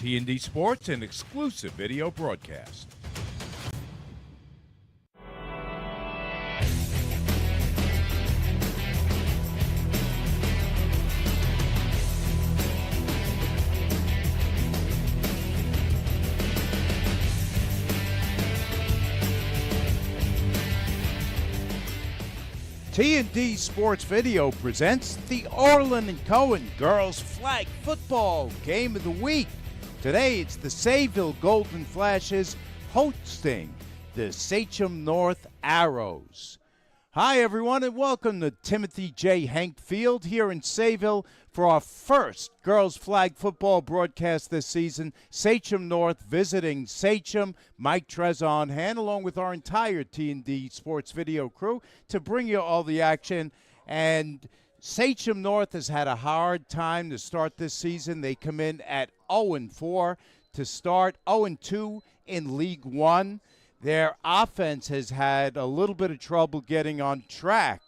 T&D Sports, an exclusive video broadcast. T&D Sports Video presents the Orlin Cohen Girls Flag Football Game of the Week. Today it's the Sayville Golden Flashes hosting the Smithtown North Arrows. Hi everyone and welcome to Timothy J. Hank Field here in Sayville for our first girls flag football broadcast this season. Smithtown North visiting Sachen, Mike Trezon hand along with our entire T&D Sports Video crew to bring you all the action. And Smithtown North has had a hard time to start this season. They come in at 0-4 to start, 0-2 in League One. Their offense has had a little bit of trouble getting on track,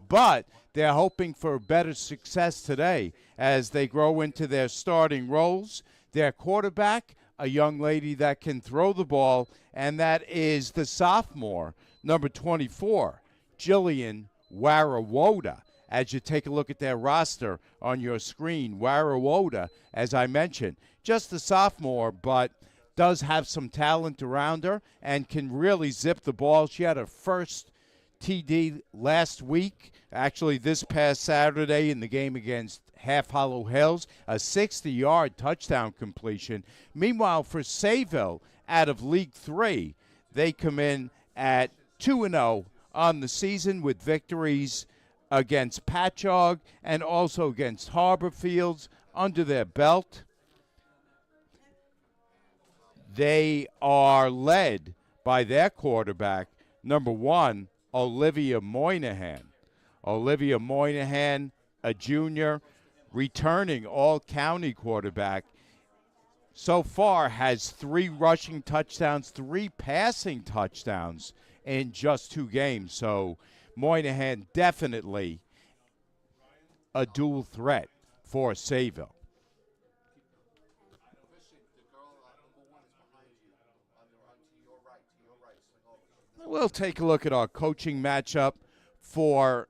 but they're hoping for better success today as they grow into their starting roles. Their quarterback, a young lady that can throw the ball, and that is the sophomore, number 24, Jillian Warawoda. As you take a look at their roster on your screen, Warawoda, as I mentioned, just a sophomore, but does have some talent around her and can really zip the ball. She had her first TD last week, actually this past Saturday in the game against Half Hollow Hills, a 60-yard touchdown completion. Meanwhile, for Sayville, out of League 3, they come in at 2-0 on the season with victories against Patchogue and also against Harborfields under their belt. They are led by their quarterback, number 1, Olivia Moynihan. Olivia Moynihan, a junior, returning all-county quarterback, so far has 3 rushing touchdowns, 3 passing touchdowns in just 2 games. So Moynihan definitely a dual threat for Sayville. We'll take a look at our coaching matchup for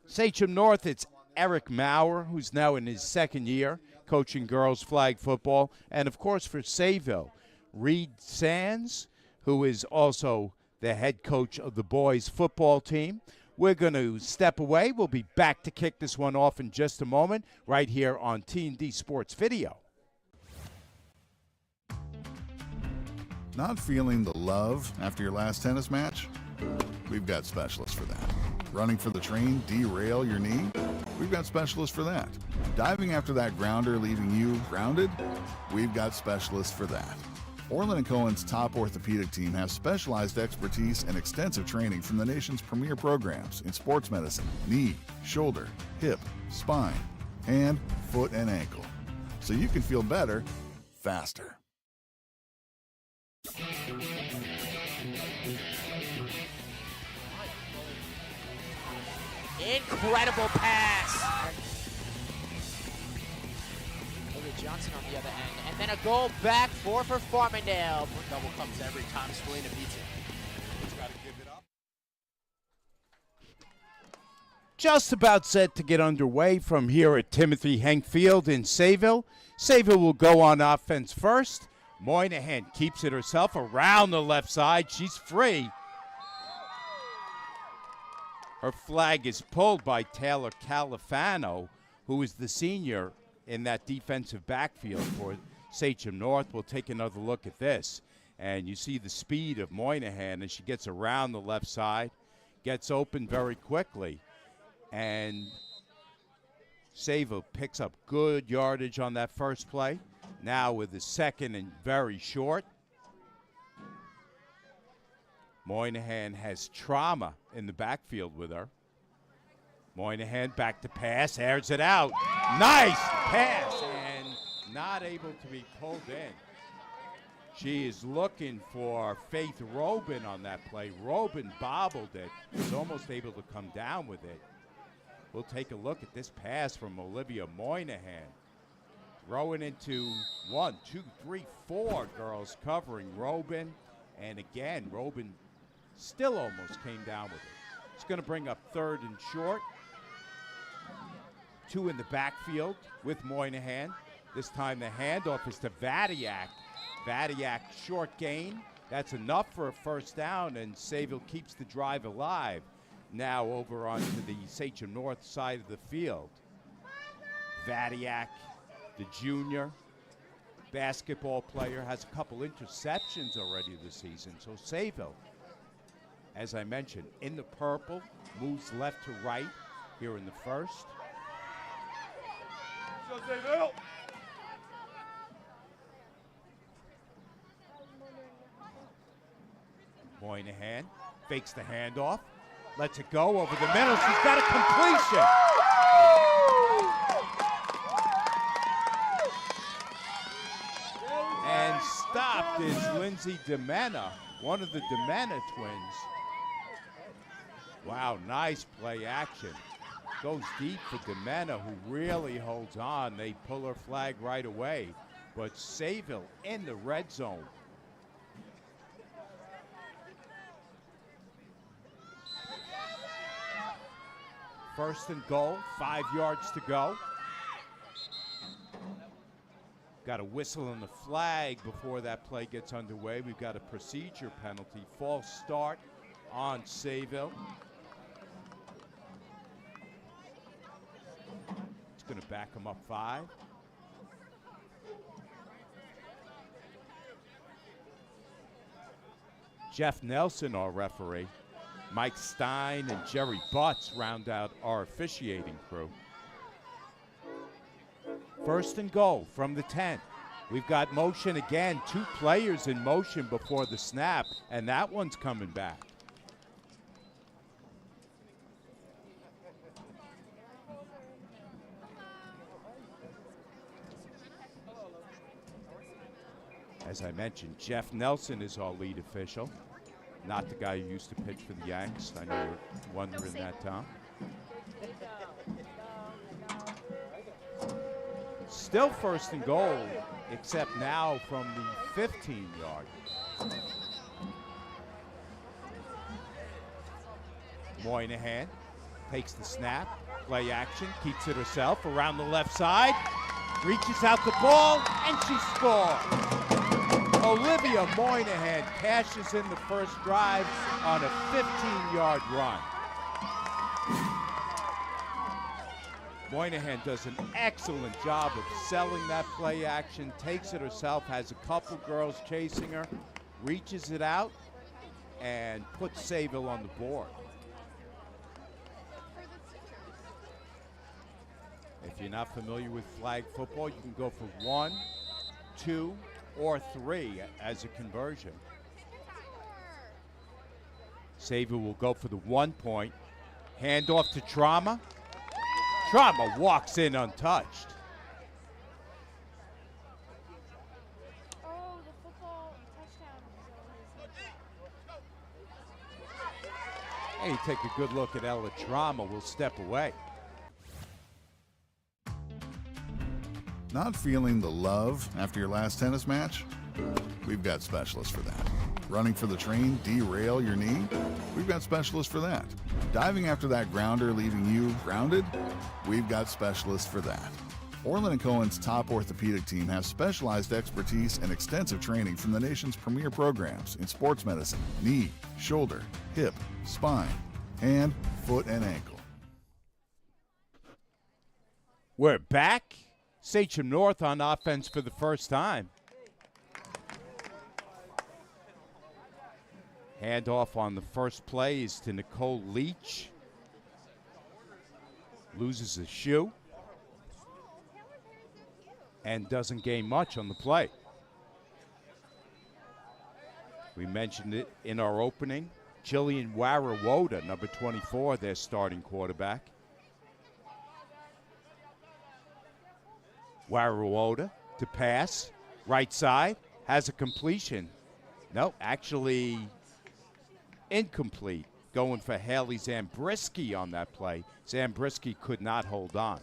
Smithtown North. It's Eric Maurer, who's now in his second year coaching girls flag football. And, of course, for Sayville, Reed Sands, who is also the head coach of the boys football team. We're going to step away. We'll be back to kick this one off in just a moment right here on T&D Sports Video. Not feeling the love after your last tennis match? We've got specialists for that. Running for the train, derail your knee? We've got specialists for that. Diving after that grounder leaving you grounded? We've got specialists for that. Orlin Cohen's top orthopedic team has specialized expertise and extensive training from the nation's premier programs in sports medicine, knee, shoulder, hip, spine, hand, foot, and ankle. So you can feel better, faster. Incredible pass. Johnson on the other end, and then a goal back for Farmingdale. Double comes every time Selena beats it. He's got to give it up. Just about set to get underway from here at Timothy Hank Field in Sayville. Sayville will go on offense first. Moynihan keeps it herself around the left side. She's free. Her flag is pulled by Taylor Califano, who is the senior in that defensive backfield for Smithtown North. We'll take another look at this. And you see the speed of Moynihan as she gets around the left side, gets open very quickly. And Sayville picks up good yardage on that first play. Now with the second and very short. Moynihan has trauma in the backfield with her. Moynihan back to pass, airs it out. Nice pass, and not able to be pulled in. She is looking for Faith Robin on that play. Robin bobbled it, was almost able to come down with it. We'll take a look at this pass from Olivia Moynihan. Throwing into 1, 2, 3, 4 girls covering Robin. And again, Robin still almost came down with it. It's going to bring up 3rd and short. 2 in the backfield with Moynihan. This time the handoff is to Vadiak. Vadiak short gain. That's enough for a first down, and Sayville keeps the drive alive. Now over onto the Sayville North side of the field. Vadiak, the junior basketball player, has a couple interceptions already this season. So Sayville, as I mentioned, in the purple, moves left to right here in the first. Go Sayville! Moynihan fakes the handoff, lets it go over the middle. She's got a completion. And stopped is Lindsay DeMena, one of the DeMena twins. Wow, nice play action. Goes deep for DeMena, who really holds on. They pull her flag right away. But Sayville in the red zone. First and goal, 5 yards to go. Got a whistle on the flag before that play gets underway. We've got a procedure penalty, false start on Sayville. It's going to back them up 5. Jeff Nelson, our referee. Mike Stein and Jerry Butts round out our officiating crew. First and goal from the 10. We've got motion again, 2 players in motion before the snap, and that one's coming back. As I mentioned, Jeff Nelson is our lead official. Not the guy who used to pitch for the Yanks. I know you're wondering that, Tom. Still first and goal, except now from the 15-yard. Moynihan takes the snap, play action, keeps it herself around the left side, reaches out the ball, and she scores. Olivia Moynihan cashes in the first drive on a 15-yard run. Moynihan does an excellent job of selling that play action, takes it herself, has a couple girls chasing her, reaches it out, and puts Sayville on the board. If you're not familiar with flag football, you can go for 1, 2, or 3 as a conversion. Sayville will go for the 1 point. Handoff to Trauma. Trauma walks in untouched. Oh, the football touchdown. Hey, take a good look at Ella Trauma. We'll step away. Not feeling the love after your last tennis match? We've got specialists for that. Running for the train, derail your knee? We've got specialists for that. Diving after that grounder, leaving you grounded? We've got specialists for that. Orlin Cohen's top orthopedic team has specialized expertise and extensive training from the nation's premier programs in sports medicine, knee, shoulder, hip, spine, hand, foot, and ankle. We're back. Sayville North on offense for the first time. Handoff on the first play is to Nicole Leach. Loses a shoe and doesn't gain much on the play. We mentioned it in our opening. Jillian Warawoda, number 24, their starting quarterback. Warawoda to pass, right side, has a completion. No, actually incomplete. Going for Haley Zambrisky on that play. Zambrisky could not hold on.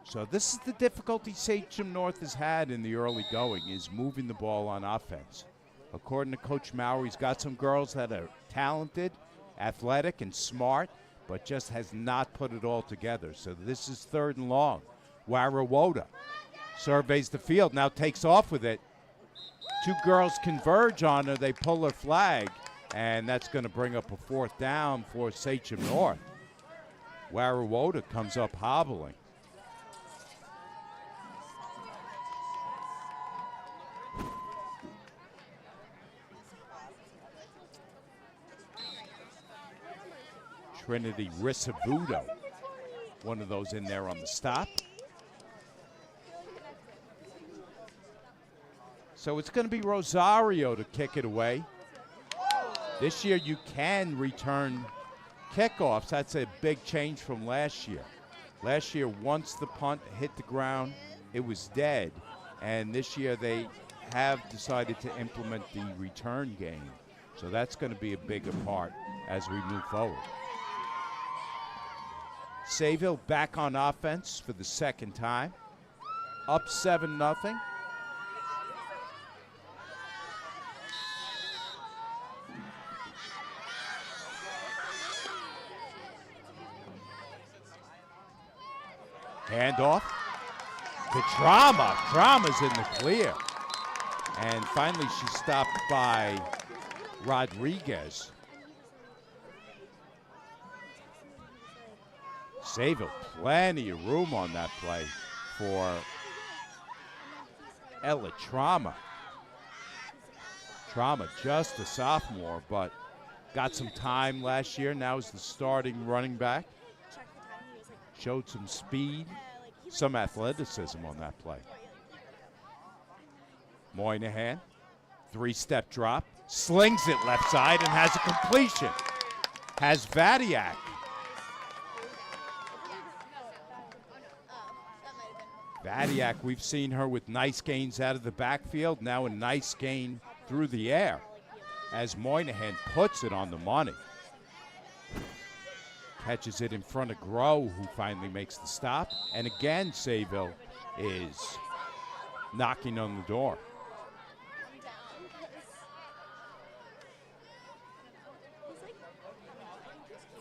So this is the difficulty Sachen North has had in the early going, is moving the ball on offense. According to Coach Maurer, he's got some girls that are talented, athletic, and smart, but just has not put it all together. So this is 3rd and long. Warrawoda surveys the field, now takes off with it. 2 girls converge on her. They pull her flag, and that's going to bring up a 4th down for Sachen North. Warrawoda comes up hobbling. Trinity Risso-Viudo, one of those in there on the stop. So it's going to be Rosario to kick it away. This year you can return kickoffs. That's a big change from last year. Last year, once the punt hit the ground, it was dead. And this year they have decided to implement the return game. So that's going to be a bigger part as we move forward. Sayville back on offense for the 2nd time. Up 7-0. Handoff to Trauma. Trauma's in the clear. And finally she's stopped by Rodriguez. Sayville, plenty of room on that play for Ella Trauma. Trauma, just a sophomore, but got some time last year. Now is the starting running back. Showed some speed, some athleticism on that play. Moynihan, 3-step drop, slings it left side and has a completion. Has Vadiak. Vadiak, we've seen her with nice gains out of the backfield, now a nice gain through the air as Moynihan puts it on the money. Catches it in front of Groh, who finally makes the stop. And again, Sayville is knocking on the door.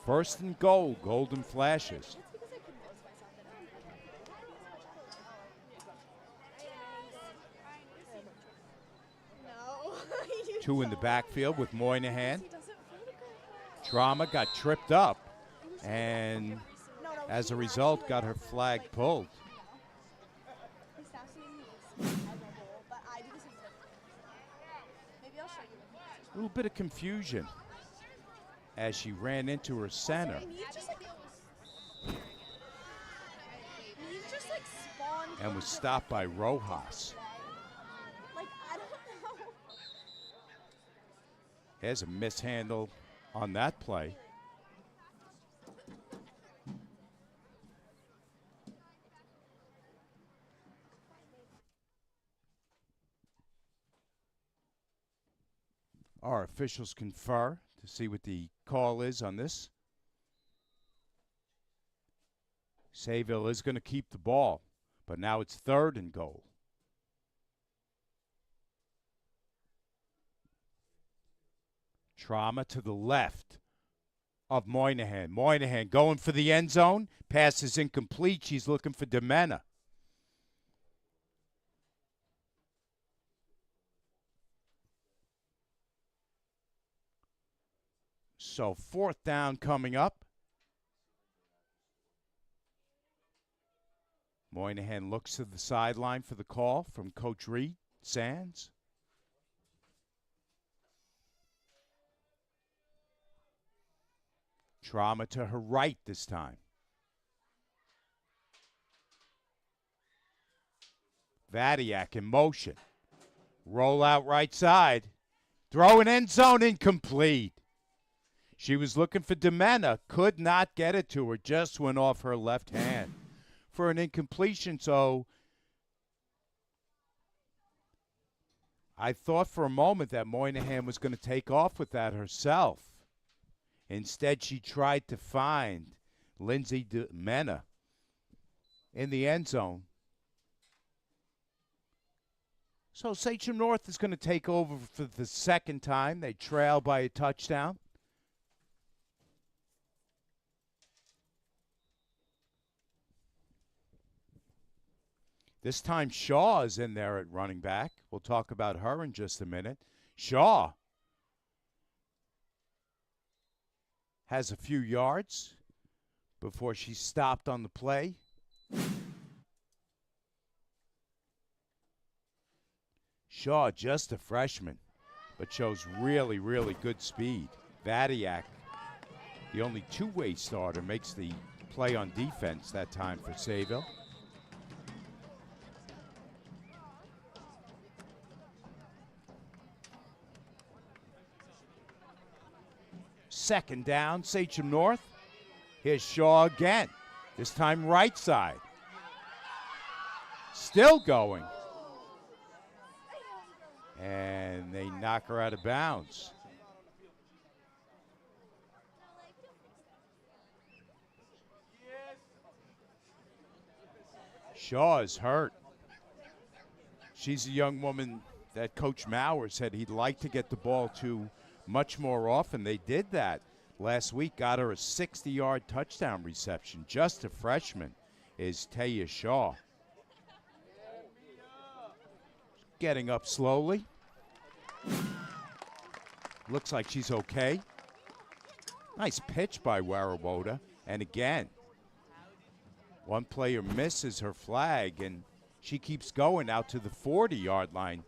First and goal, Golden Flashes. Two in the backfield with Moynihan. Trauma got tripped up and as a result got her flag pulled. A little bit of confusion as she ran into her center. And was stopped by Rojas. There's a mishandle on that play. Our officials confer to see what the call is on this. Sayville is going to keep the ball, but now it's 3rd and goal. Trauma to the left of Moynihan. Moynihan going for the end zone. Pass is incomplete. She's looking for Demena. So 4th down coming up. Moynihan looks to the sideline for the call from Coach Reed Sands. Trauma to her right this time. Vadiak in motion. Roll out right side. Throw an end zone incomplete. She was looking for Demena. Could not get it to her. Just went off her left hand for an incompletion. So I thought for a moment that Moynihan was going to take off with that herself. Instead, she tried to find Lindsay Demena in the end zone. So Sachem North is going to take over for the second time. They trail by a touchdown. This time Shaw is in there at running back. We'll talk about her in just a minute. Shaw has a few yards before she's stopped on the play. Shaw, just a freshman, but shows really, really good speed. Vadiak, the only two-way starter, makes the play on defense that time for Sayville. Second down, Sachem North. Here's Shaw again, this time right side. Still going. And they knock her out of bounds. Shaw is hurt. She's a young woman that Coach Maurer said he'd like to get the ball to much more often. They did that last week, got her a 60-yard touchdown reception. Just a freshman is Taya Shaw. Getting up slowly. Looks like she's okay. Nice pitch by Warawoda. And again, one player misses her flag, and she keeps going out to the 40-yard line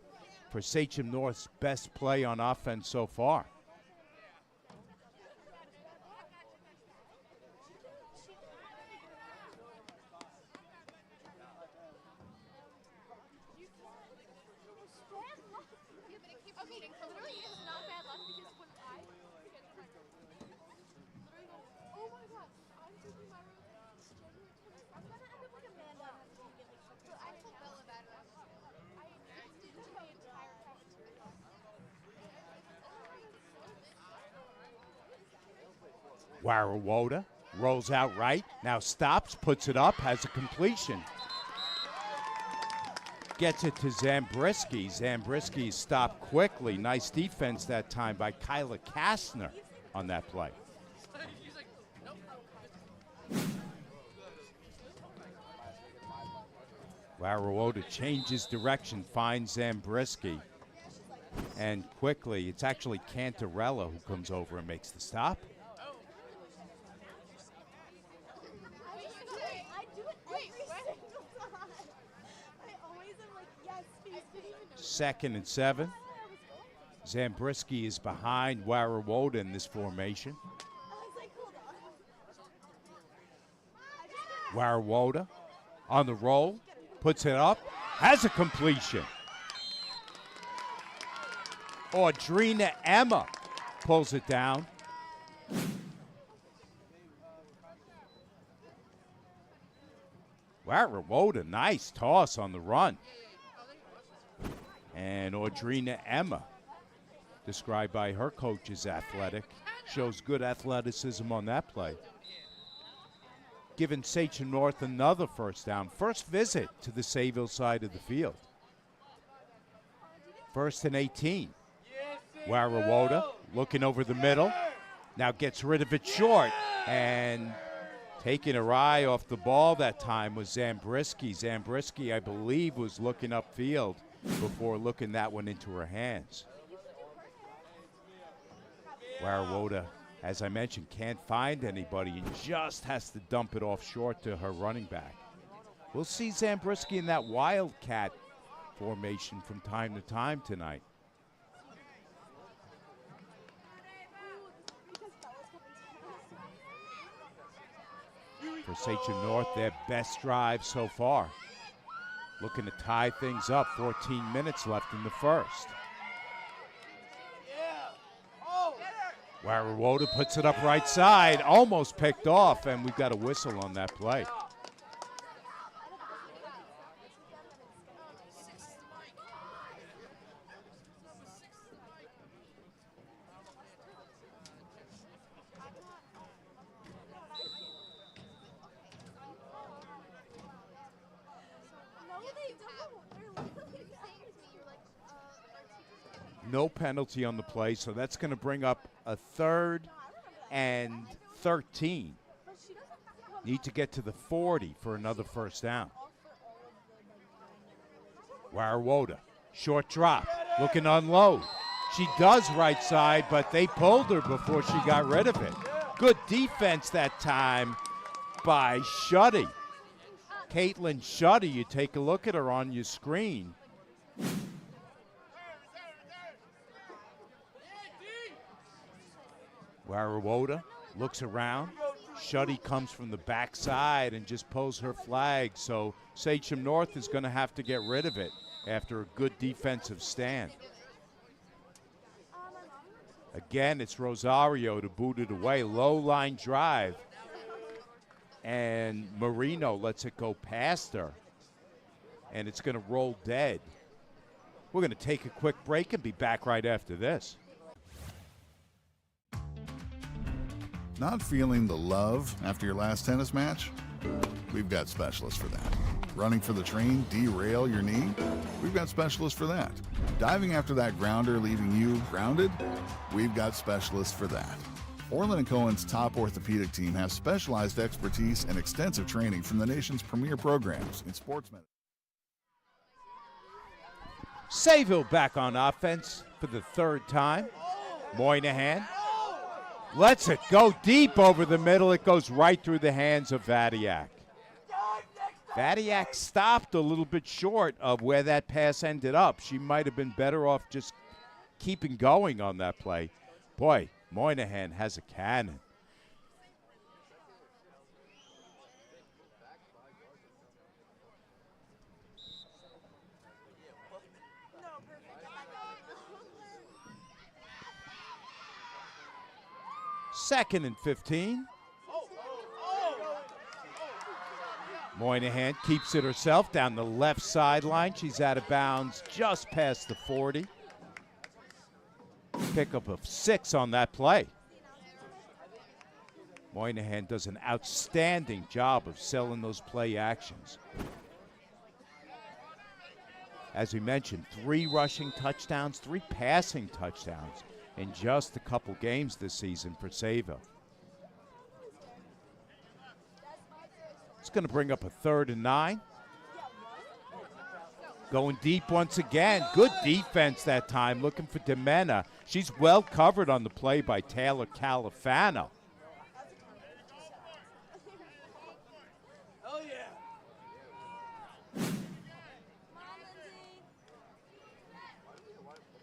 for Sachem North's best play on offense so far. Warawoda rolls out right, now stops, puts it up, has a completion. Gets it to Zabriskie. Zabriskie stopped quickly. Nice defense that time by Kyla Kastner on that play. Warawoda changes direction, finds Zabriskie. And quickly, it's actually Cantarella who comes over and makes the stop. Second and 7. Zabriskie is behind Warawoda in this formation. Warawoda on the roll, puts it up, has a completion. Audrina Emma pulls it down. Warawoda, nice toss on the run. And Audrina Emma, described by her coach as athletic, shows good athleticism on that play. Giving Sachem North another first down. First visit to the Sayville side of the field. 1st and 18. Warawoda looking over the middle. Now gets rid of it short. And taking her eye off the ball that time was Zabriskie. Zabriskie, I believe, was looking upfield before looking that one into her hands. Warawoda, as I mentioned, can't find anybody and just has to dump it off short to her running back. We'll see Zabriskie in that wildcat formation from time to time tonight. For Sachem North, their best drive so far. Looking to tie things up, 14 minutes left in the first. Warawoda puts it up right side, almost picked off, and we've got a whistle on that play. No penalty on the play, so that's going to bring up a 3rd and 13. Need to get to the 40 for another first down. Warawoda, short drop, looking to unload. She does right side, but they pulled her before she got rid of it. Good defense that time by Shuddy. Caitlin Shuddy, you take a look at her on your screen. Warawoda looks around. Shuddy comes from the backside and just pulls her flag. So Sayville North is going to have to get rid of it after a good defensive stand. Again, it's Rosario to boot it away. Low line drive. And Marino lets it go past her. And it's going to roll dead. We're going to take a quick break and be back right after this. Not feeling the love after your last tennis match? We've got specialists for that. Running for the train, derail your knee? We've got specialists for that. Diving after that grounder, leaving you grounded? We've got specialists for that. Orlin Cohen's top orthopedic team has specialized expertise and extensive training from the nation's premier programs in sports medicine. Sayville back on offense for the 3rd time. Moynihan lets it go deep over the middle. It goes right through the hands of Vadiak. Vadiak stopped a little bit short of where that pass ended up. She might have been better off just keeping going on that play. Boy, Moynihan has a cannon. Second and 15. Moynihan keeps it herself down the left sideline. She's out of bounds just past the 40. Pickup of 6 on that play. Moynihan does an outstanding job of selling those play actions. As we mentioned, 3 rushing touchdowns, 3 passing touchdowns in just a couple games this season for Sayville. It's going to bring up a 3rd and 9. Going deep once again. Good defense that time, looking for Demena. She's well covered on the play by Taylor Califano. Oh, yeah.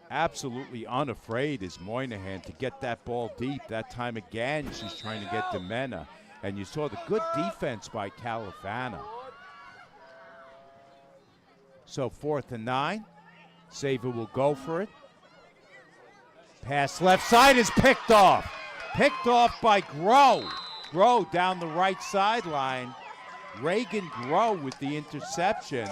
Absolutely unafraid is Moynihan to get that ball deep. That time again, she's trying to get Demena. And you saw the good defense by Califano. So 4th and 9. Sayville will go for it. Pass left side is picked off. Picked off by Groh. Groh down the right sideline. Reagan Groh with the interception.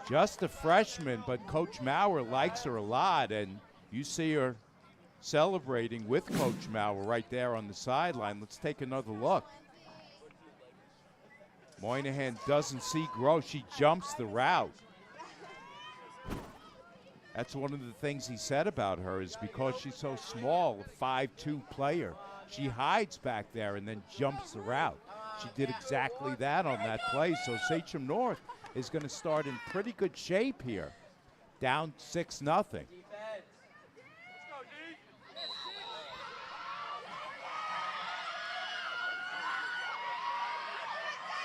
Just a freshman, but Coach Maurer likes her a lot, and you see her celebrating with Coach Maurer right there on the sideline. Let's take another look. Moynihan doesn't see Groh. She jumps the route. That's one of the things he said about her, is because she's so small, a 5'2" player, she hides back there and then jumps the route. She did exactly that on that play. So Sayville North is going to start in pretty good shape here. Down 6-0.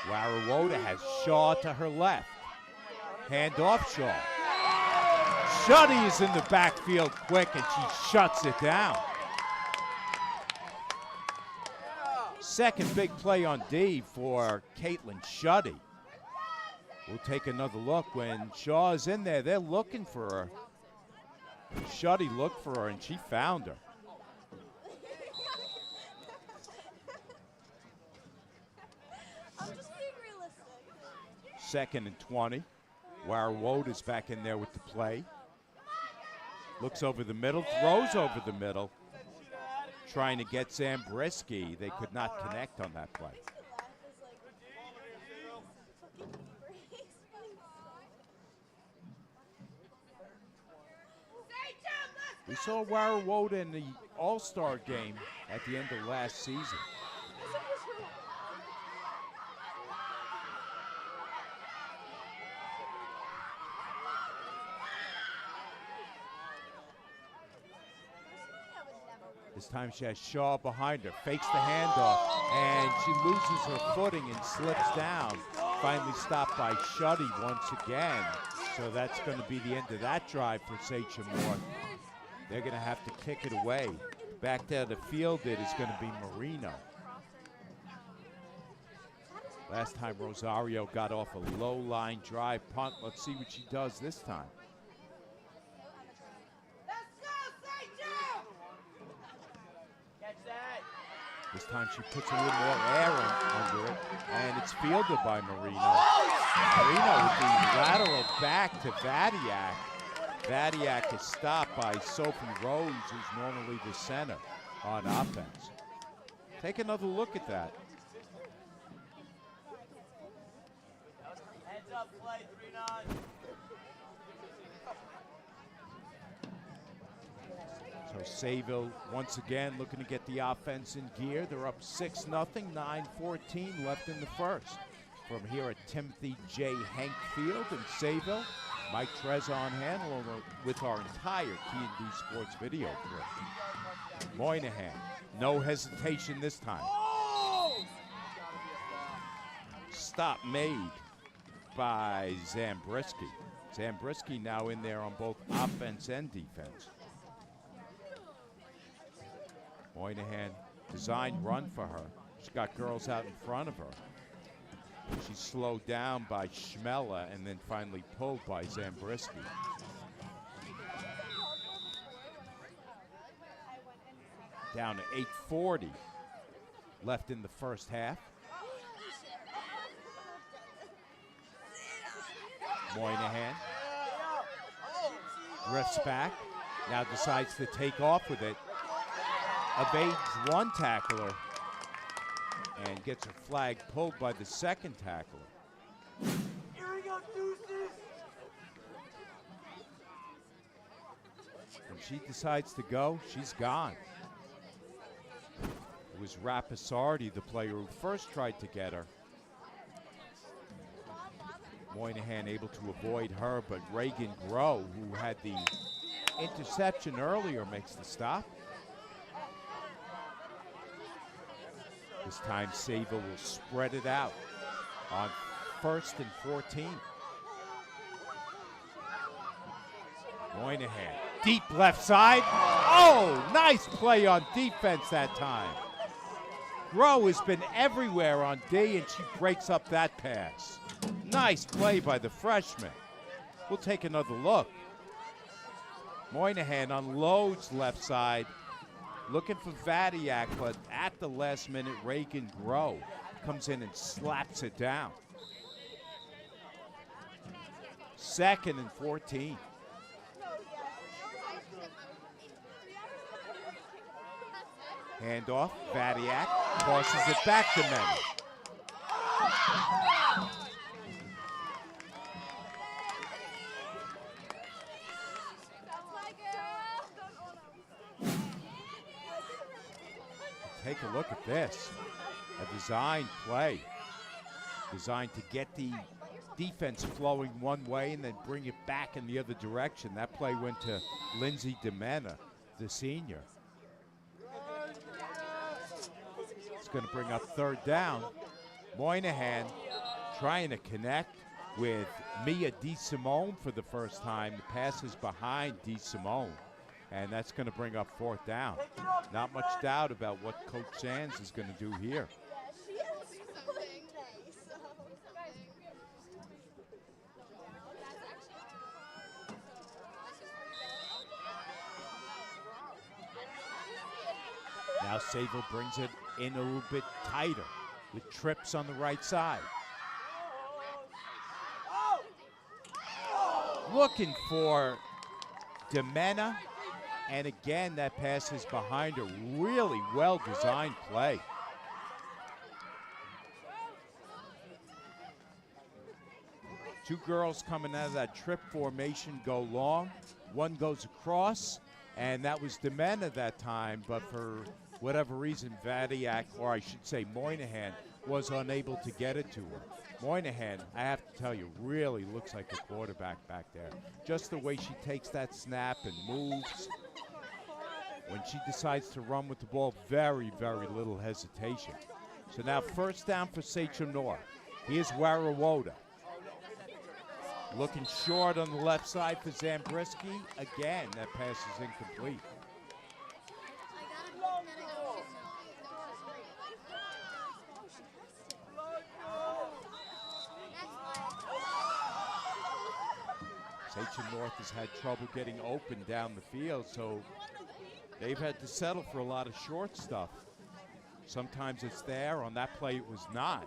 Warawoda has Shaw to her left. Hand off Shaw. Shuddy is in the backfield quick, and she shuts it down. Second big play on D for Caitlin Shuddy. We'll take another look. When Shaw is in there, they're looking for her. Shuddy looked for her, and she found her. Second and 20. Warawoda's back in there with the play. Looks over the middle, throws over the middle. Trying to get Zambrisky. They could not connect on that play. We saw Warrawoda in the All-Star game at the end of last season. This time she has Shaw behind her, fakes the handoff, and she loses her footing and slips down. Finally stopped by Shuddy once again. So that's going to be the end of that drive for Sachen North. They're going to have to kick it away. Back there to field it is going to be Marino. Last time Rosario got off a low line drive punt. Let's see what she does this time. This time she puts a little more air under it, and it's fielded by Marino. Marino with the lateral back to Vadiak. Vadiak is stopped by Sophie Rose, who's normally the center on offense. Take another look at that. Heads up, play 3-9. So Sayville once again looking to get the offense in gear. They're up 6-0, 9:14 left in the first. From here at Timothy J. Hank Field in Sayville, Mike Trez on hand along with our entire T&D Sports video crew. Moynihan, no hesitation this time. Stop made by Zambrisky. Zambrisky now in there on both offense and defense. Moynihan, designed run for her. She's got girls out in front of her. She's slowed down by Schmella and then finally pulled by Zambrisky. Down to 8:40 left in the first half. Moynihan drifts back, now decides to take off with it. Evades one tackler and gets her flag pulled by the second tackler. When she decides to go, she's gone. It was Rapisardi, the player who first tried to get her. Moynihan able to avoid her, but Reagan Groh, who had the interception earlier, makes the stop. This time Sayville will spread it out on 1st and 14. Moynihan, deep left side. Oh, nice play on defense that time. Groh has been everywhere on D, and she breaks up that pass. Nice play by the freshman. We'll take another look. Moynihan unloads left side. Looking for Vadiak, but at the last minute, Reagan Groh comes in and slaps it down. 2nd and 14. Handoff, Vadiak tosses it back to Mena. Take a look at this. A design play. Designed to get the defense flowing one way and then bring it back in the other direction. That play went to Lindsay DeMena, the senior. It's going to bring up 3rd down. Moynihan trying to connect with Mia DeSimone for the first time. The pass is behind DeSimone. And that's going to bring up 4th down. Not much doubt about what Coach Sands is going to do here. Now Sayville brings it in a little bit tighter with trips on the right side. Looking for DeMena. And again, that pass is behind her. Really well-designed play. Two girls coming out of that trip formation go long. One goes across, and that was Demena that time, but for whatever reason, Vadiak, or I should say Moynihan, was unable to get it to her. Moynihan, I have to tell you, really looks like a quarterback back there. Just the way she takes that snap and moves. When she decides to run with the ball, very, very little hesitation. So now first down for Sachen North. Here's Warawoda. Looking short on the left side for Zambrisky. Again, that pass is incomplete. Sachen North has had trouble getting open down the field, so they've had to settle for a lot of short stuff. Sometimes it's there. On that play, it was not.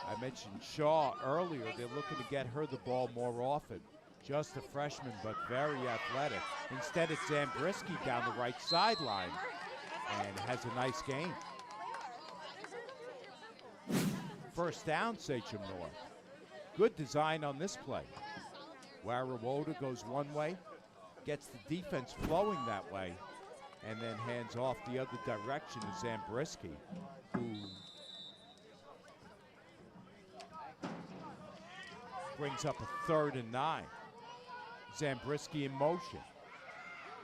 I mentioned Shaw earlier. They're looking to get her the ball more often. Just a freshman, but very athletic. Instead, it's Zambrisky down the right sideline and has a nice game. First down, Sachen North. Good design on this play. Warawoda goes one way, gets the defense flowing that way, and then hands off the other direction to Zambrisky, who brings up a 3rd and 9. Zambrisky in motion.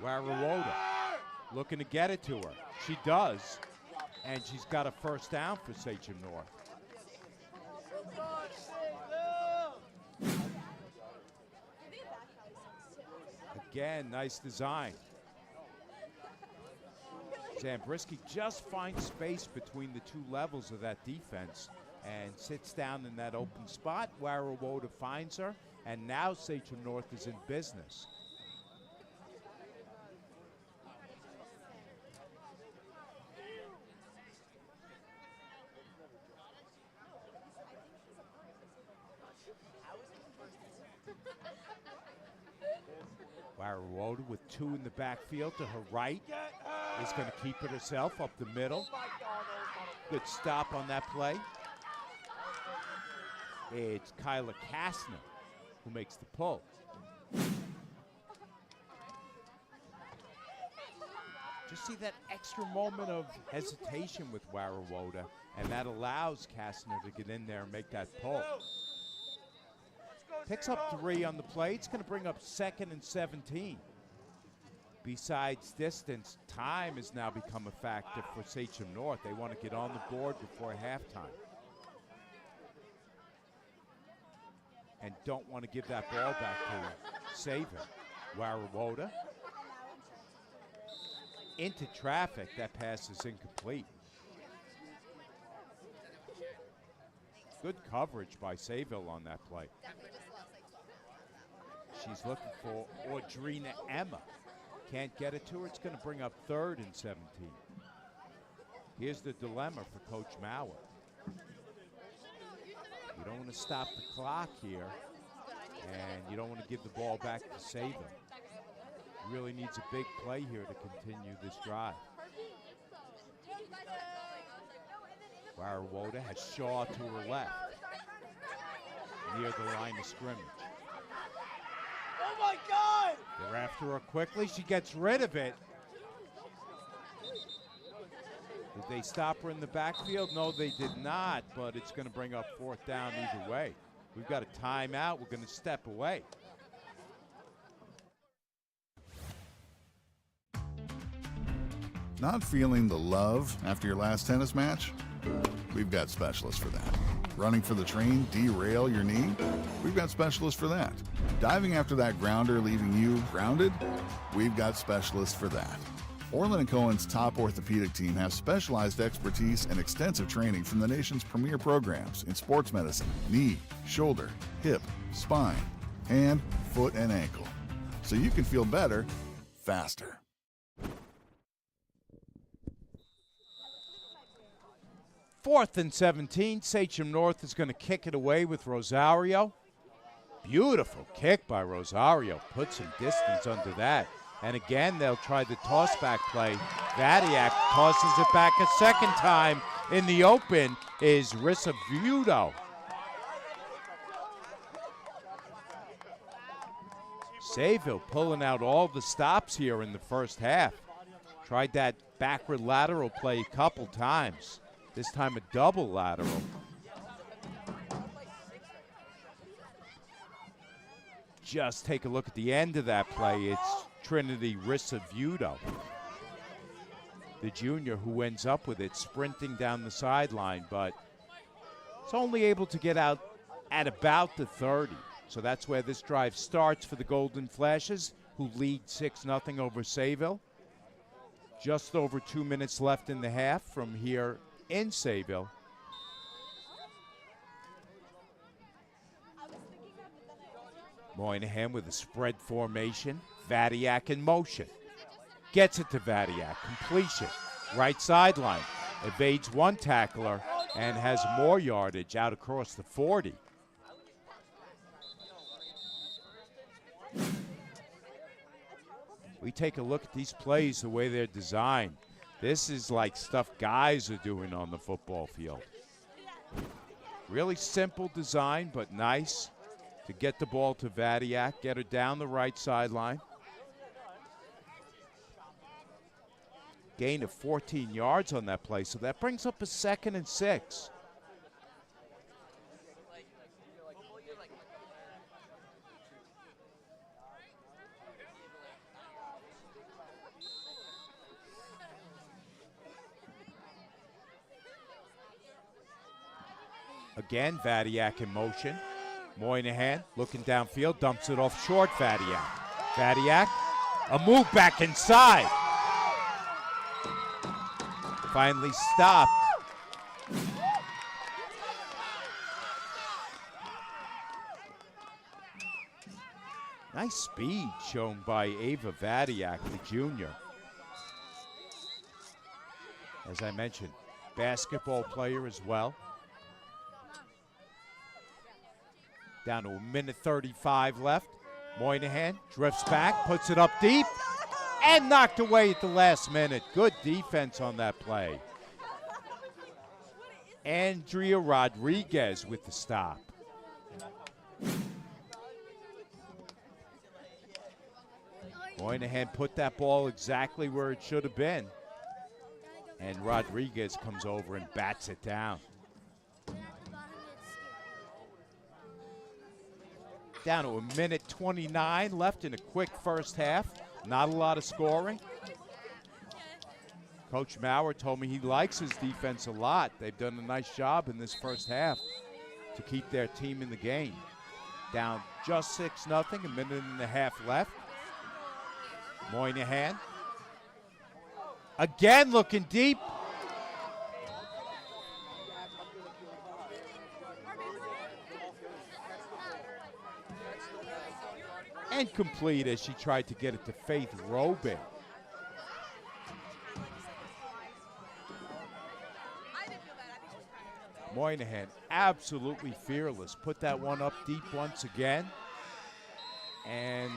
Warawoda looking to get it to her. She does, and she's got a first down for Sachen North. Again, nice design. Zambrisky just finds space between the two levels of that defense and sits down in that open spot. Warawoda finds her, and now Sachen North is in business. Warawoda with 2 in the backfield to her right is going to keep it herself up the middle. Good stop on that play. It's Kyla Kastner who makes the pull. Just see that extra moment of hesitation with Warawoda, and that allows Kastner to get in there and make that pull. Picks up 3 on the play. It's going to bring up 2nd and 17. Besides distance, time has now become a factor for Sachen North. They want to get on the board before halftime. And don't want to give that ball back to Sayville. Warawoda into traffic. That pass is incomplete. Good coverage by Sayville on that play. She's looking for Audrina Emma. Can't get it to her. It's going to bring up 3rd and 17. Here's the dilemma for Coach Mauer. You don't want to stop the clock here, and you don't want to give the ball back to Sayville. Really needs a big play here to continue this drive. Warawoda has Shaw to her left, near the line of scrimmage. Oh my God! They're after her quickly. She gets rid of it. Did they stop her in the backfield? No, they did not, but it's going to bring up 4th down either way. We've got a timeout. We're going to step away. Not feeling the love after your last tennis match? We've got specialists for that. Running for the train, derail your knee? We've got specialists for that. Diving after that grounder leaving you grounded? We've got specialists for that. Orlin Cohen's top orthopedic team has specialized expertise and extensive training from the nation's premier programs in sports medicine, knee, shoulder, hip, spine, hand, foot, and ankle. So you can feel better, faster. Fourth and 17. Sachen North is going to kick it away with Rosario. Beautiful kick by Rosario. Put some distance under that. And again, they'll try the toss-back play. Vadiak tosses it back a second time. In the open is Risso-Viudo. Sayville pulling out all the stops here in the first half. Tried that backward lateral play a couple times. This time a double lateral. Just take a look at the end of that play. It's Trinity Risso-Viudo, the junior, who ends up with it sprinting down the sideline, but it's only able to get out at about the 30. So that's where this drive starts for the Golden Flashes, who lead 6-0 over Sayville. Just over 2 minutes left in the half from here in Sayville. Moynihan with a spread formation. Vadiak in motion. Gets it to Vadiak. Completion. Right sideline. Evades one tackler and has more yardage out across the 40. We take a look at these plays, the way they're designed. This is like stuff guys are doing on the football field. Really simple design, but nice to get the ball to Vadiak, get her down the right sideline. Gain of 14 yards on that play, so that brings up a 2nd and 6. Again, Vadiak in motion. Moynihan looking downfield, dumps it off short. Vadiak. Vadiak, a move back inside. Finally stopped. Nice speed shown by Ava Vadiak, the junior. As I mentioned, basketball player as well. Down to a minute 35 left. Moynihan drifts back, puts it up deep, and knocked away at the last minute. Good defense on that play. Andrea Rodriguez with the stop. Moynihan put that ball exactly where it should have been. And Rodriguez comes over and bats it down. Down to a minute 29 left in a quick first half. Not a lot of scoring. Coach Maurer told me he likes his defense a lot. They've done a nice job in this first half to keep their team in the game. Down just 6-0, a minute and a half left. Moynihan. Again looking deep. And complete as she tried to get it to Faith Robin. Moynihan absolutely fearless. Put that one up deep once again. And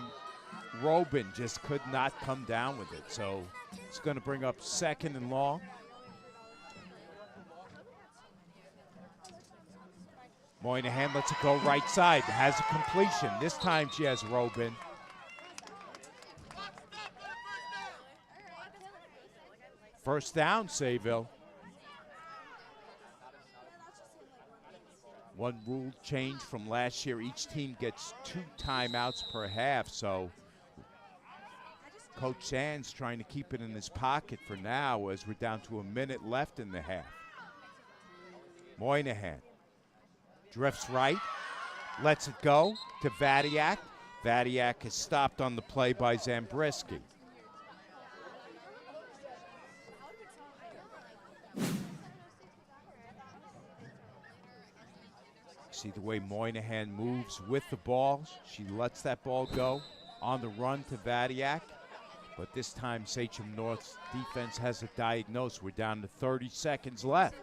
Robin just could not come down with it. So it's going to bring up 2nd and long. Moynihan lets it go right side. Has a completion. This time she has Robin. First down, Sayville. One rule change from last year. Each team gets 2 timeouts per half, so Coach Sands trying to keep it in his pocket for now as we're down to a minute left in the half. Moynihan drifts right, lets it go to Vadiak. Vadiak is stopped on the play by Zambrisky. See the way Moynihan moves with the ball. She lets that ball go on the run to Vadiak. But this time, Sayville North's defense has it diagnosed. We're down to 30 seconds left.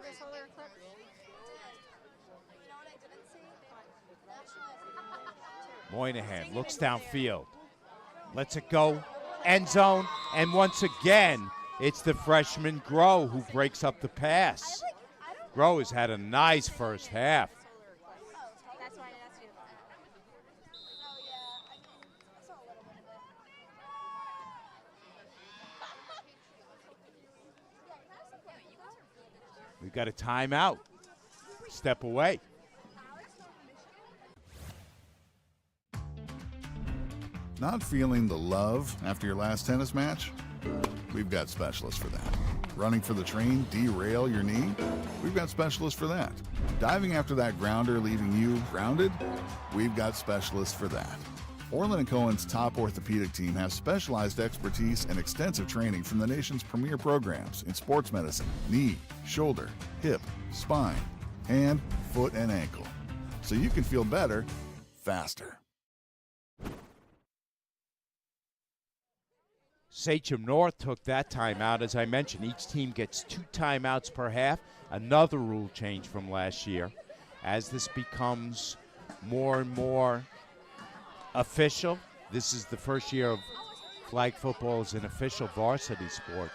Moynihan looks downfield, lets it go, end zone, and once again, it's the freshman Groh who breaks up the pass. Groh has had a nice first half. We've got a timeout. Step away. Not feeling the love after your last tennis match? We've got specialists for that. Running for the train, derail your knee? We've got specialists for that. Diving after that grounder leaving you grounded? We've got specialists for that. Orlin Cohen's top orthopedic team has specialized expertise and extensive training from the nation's premier programs in sports medicine, knee, shoulder, hip, spine, hand, foot, and ankle. So you can feel better, faster. Sachen North took that timeout. As I mentioned, each team gets 2 timeouts per half. Another rule change from last year. As this becomes more and more official, this is the first year of flag football as an official varsity sport.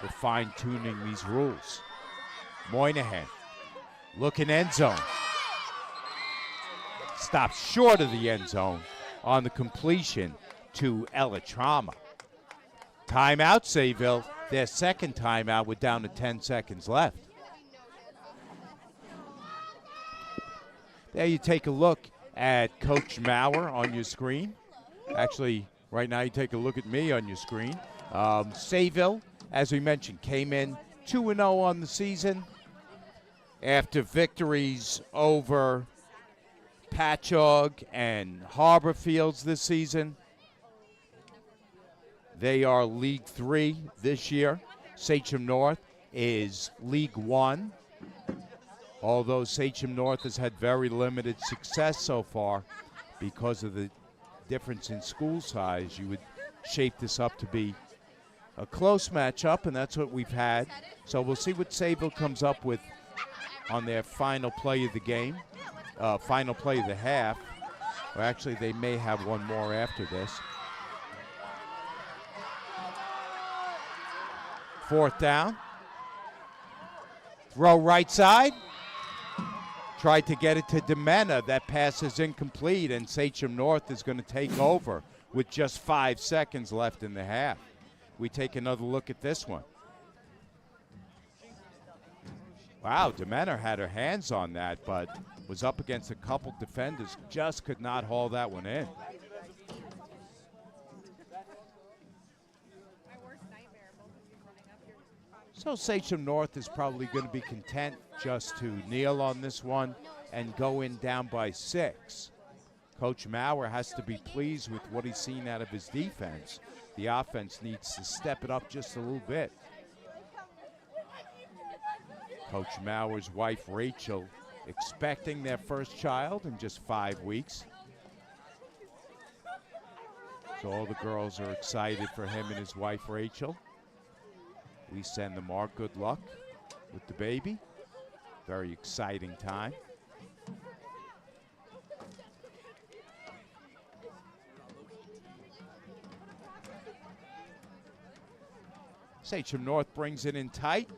We're fine-tuning these rules. Moynihan, looking end zone. Stops short of the end zone on the completion to Elatrama. Timeout, Sayville. Their second timeout with down to 10 seconds left. There you take a look at Coach Maurer on your screen. Actually, right now you take a look at me on your screen. Sayville, as we mentioned, came in 2-0 on the season after victories over Patchogue and Harborfields this season. They are League 3 this year. Sachen North is League 1. Although Sachen North has had very limited success so far because of the difference in school size, you would shape this up to be a close matchup, and that's what we've had. So we'll see what Sayville comes up with on their final play of the game, final play of the half. Or actually, they may have one more after this. 4th down. Throw right side. Tried to get it to Demena. That pass is incomplete, and Sachen North is going to take over with just 5 seconds left in the half. We take another look at this one. Wow, Demena had her hands on that, but was up against a couple defenders. Just could not haul that one in. So Sachen North is probably going to be content just to kneel on this one and go in down by 6. Coach Maurer has to be pleased with what he's seen out of his defense. The offense needs to step it up just a little bit. Coach Maurer's wife, Rachel, expecting their first child in just 5 weeks. So all the girls are excited for him and his wife, Rachel. We send them our good luck with the baby. Very exciting time. Sachen North brings it in tight.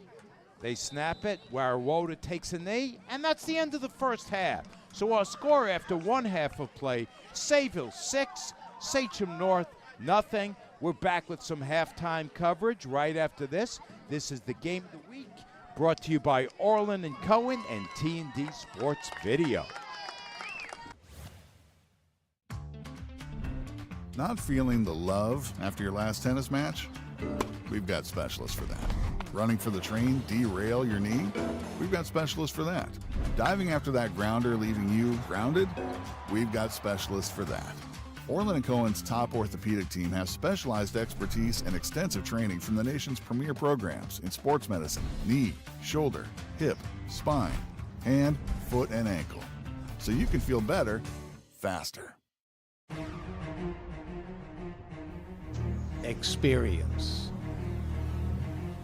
They snap it. Warrawoda takes a knee, and that's the end of the first half. So our score after 1 half of play, Sayville 6, Sachen North nothing. We're back with some halftime coverage right after this. This is the Game of the Week, brought to you by Orlin Cohen and T&D Sports Video. Not feeling the love after your last tennis match? We've got specialists for that. Running for the train, derail your knee? We've got specialists for that. Diving after that grounder leaving you grounded? We've got specialists for that. Orlin Cohen's top orthopedic team has specialized expertise and extensive training from the nation's premier programs in sports medicine, knee, shoulder, hip, spine, hand, foot, and ankle. So you can feel better, faster. Experience.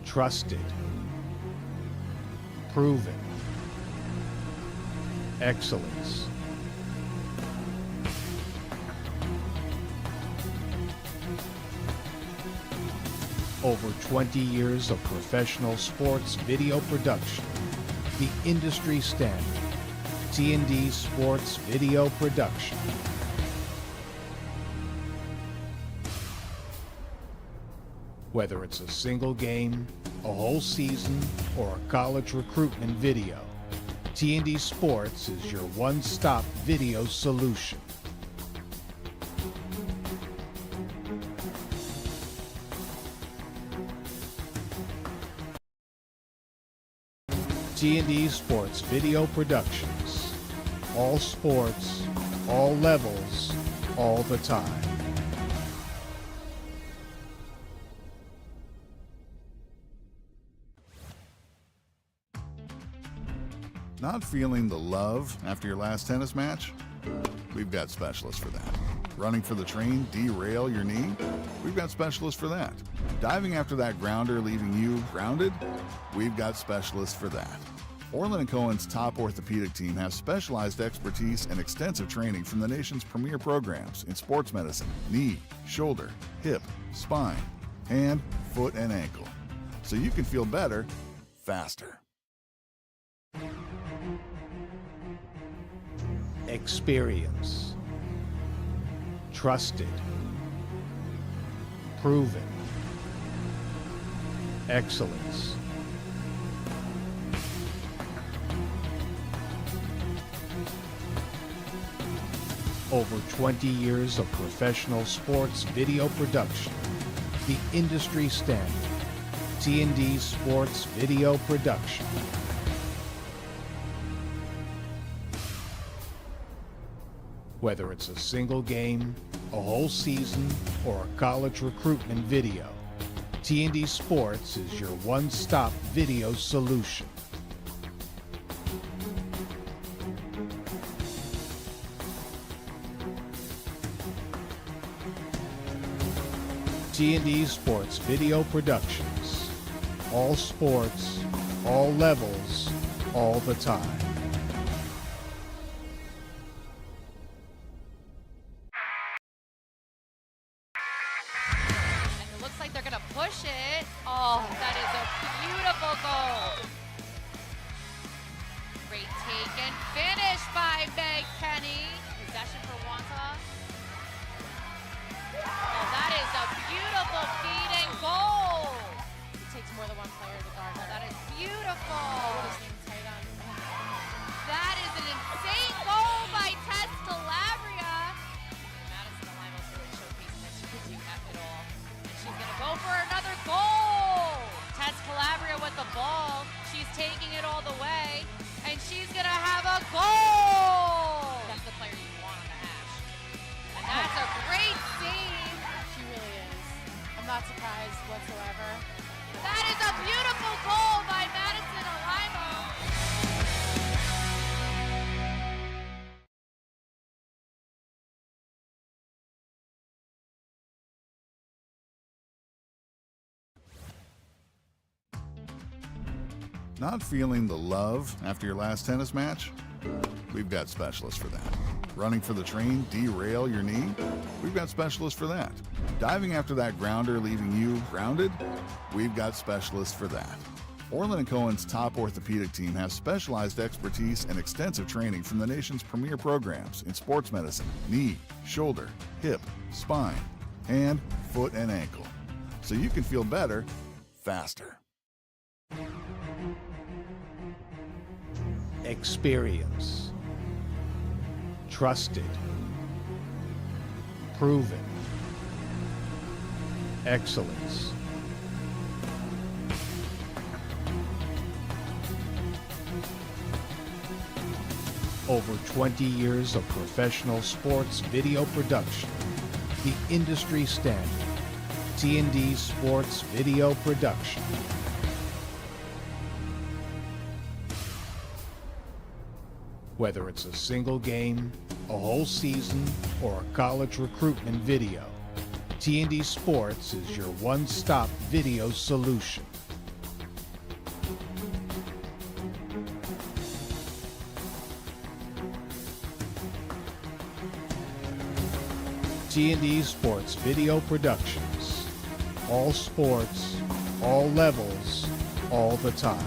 Trusted. Proven. Excellence. Over 20 years of professional sports video production. The industry standard. T&D Sports Video Production. Whether it's a single game a whole season, or a college recruitment video, T&D Sports is your one-stop video solution. T&D Sports Video Productions. All sports, all levels, all the time. Not feeling the love after your last tennis match? We've got specialists for that. Running for the train, derail your knee? We've got specialists for that. Diving after that grounder, leaving you grounded? We've got specialists for that. Orlin Cohen's top orthopedic team has specialized expertise and extensive training from the nation's premier programs in sports medicine, knee, shoulder, hip, spine, hand, foot, and ankle. So you can feel better, faster. Experience. Trusted. Proven. Excellence. Over 20 years of professional sports video production. The industry standard. T&D Sports Video Production. Whether it's a single game, a whole season, or a college recruitment video, T&D Sports is your one-stop video solution. T&D Sports Video Productions. All sports, all levels, all the time. Like they're gonna push it. Oh, that is a beautiful goal. Great take and finish by Meg Kenny. Possession for Wanta. Oh, that is a beautiful feed and goal. It takes more than one player to guard. Now that is beautiful. That is an insane goal by Tess Calabria. Madison Alimo's really showcasing that she can do it all. She's gonna go for another goal. Tess Calabria with the ball. She's taking it all the way, and she's gonna have a goal. That's the player you want on the hash. And that's a great scene. She really is. I'm not surprised whatsoever. That is a beautiful goal by Madison Alimo. Not feeling the love after your last tennis match? We've got specialists for that. Running for the train, derail your knee? We've got specialists for that. Diving after that grounder, leaving you grounded? We've got specialists for that. Orlin Cohen's top orthopedic team has specialized expertise and extensive training from the nation's premier programs in sports medicine, knee, shoulder, hip, spine, hand, foot, and ankle. So you can feel better, faster. Experience. Trusted. Proven. Excellence. Over 20 years of professional sports video production. The industry standard. T&D Sports Video Production. Whether it's a single game, a whole season, or a college recruitment video, T&D Sports is your one-stop video solution. T&D Sports Video Productions. All sports, all levels, all the time.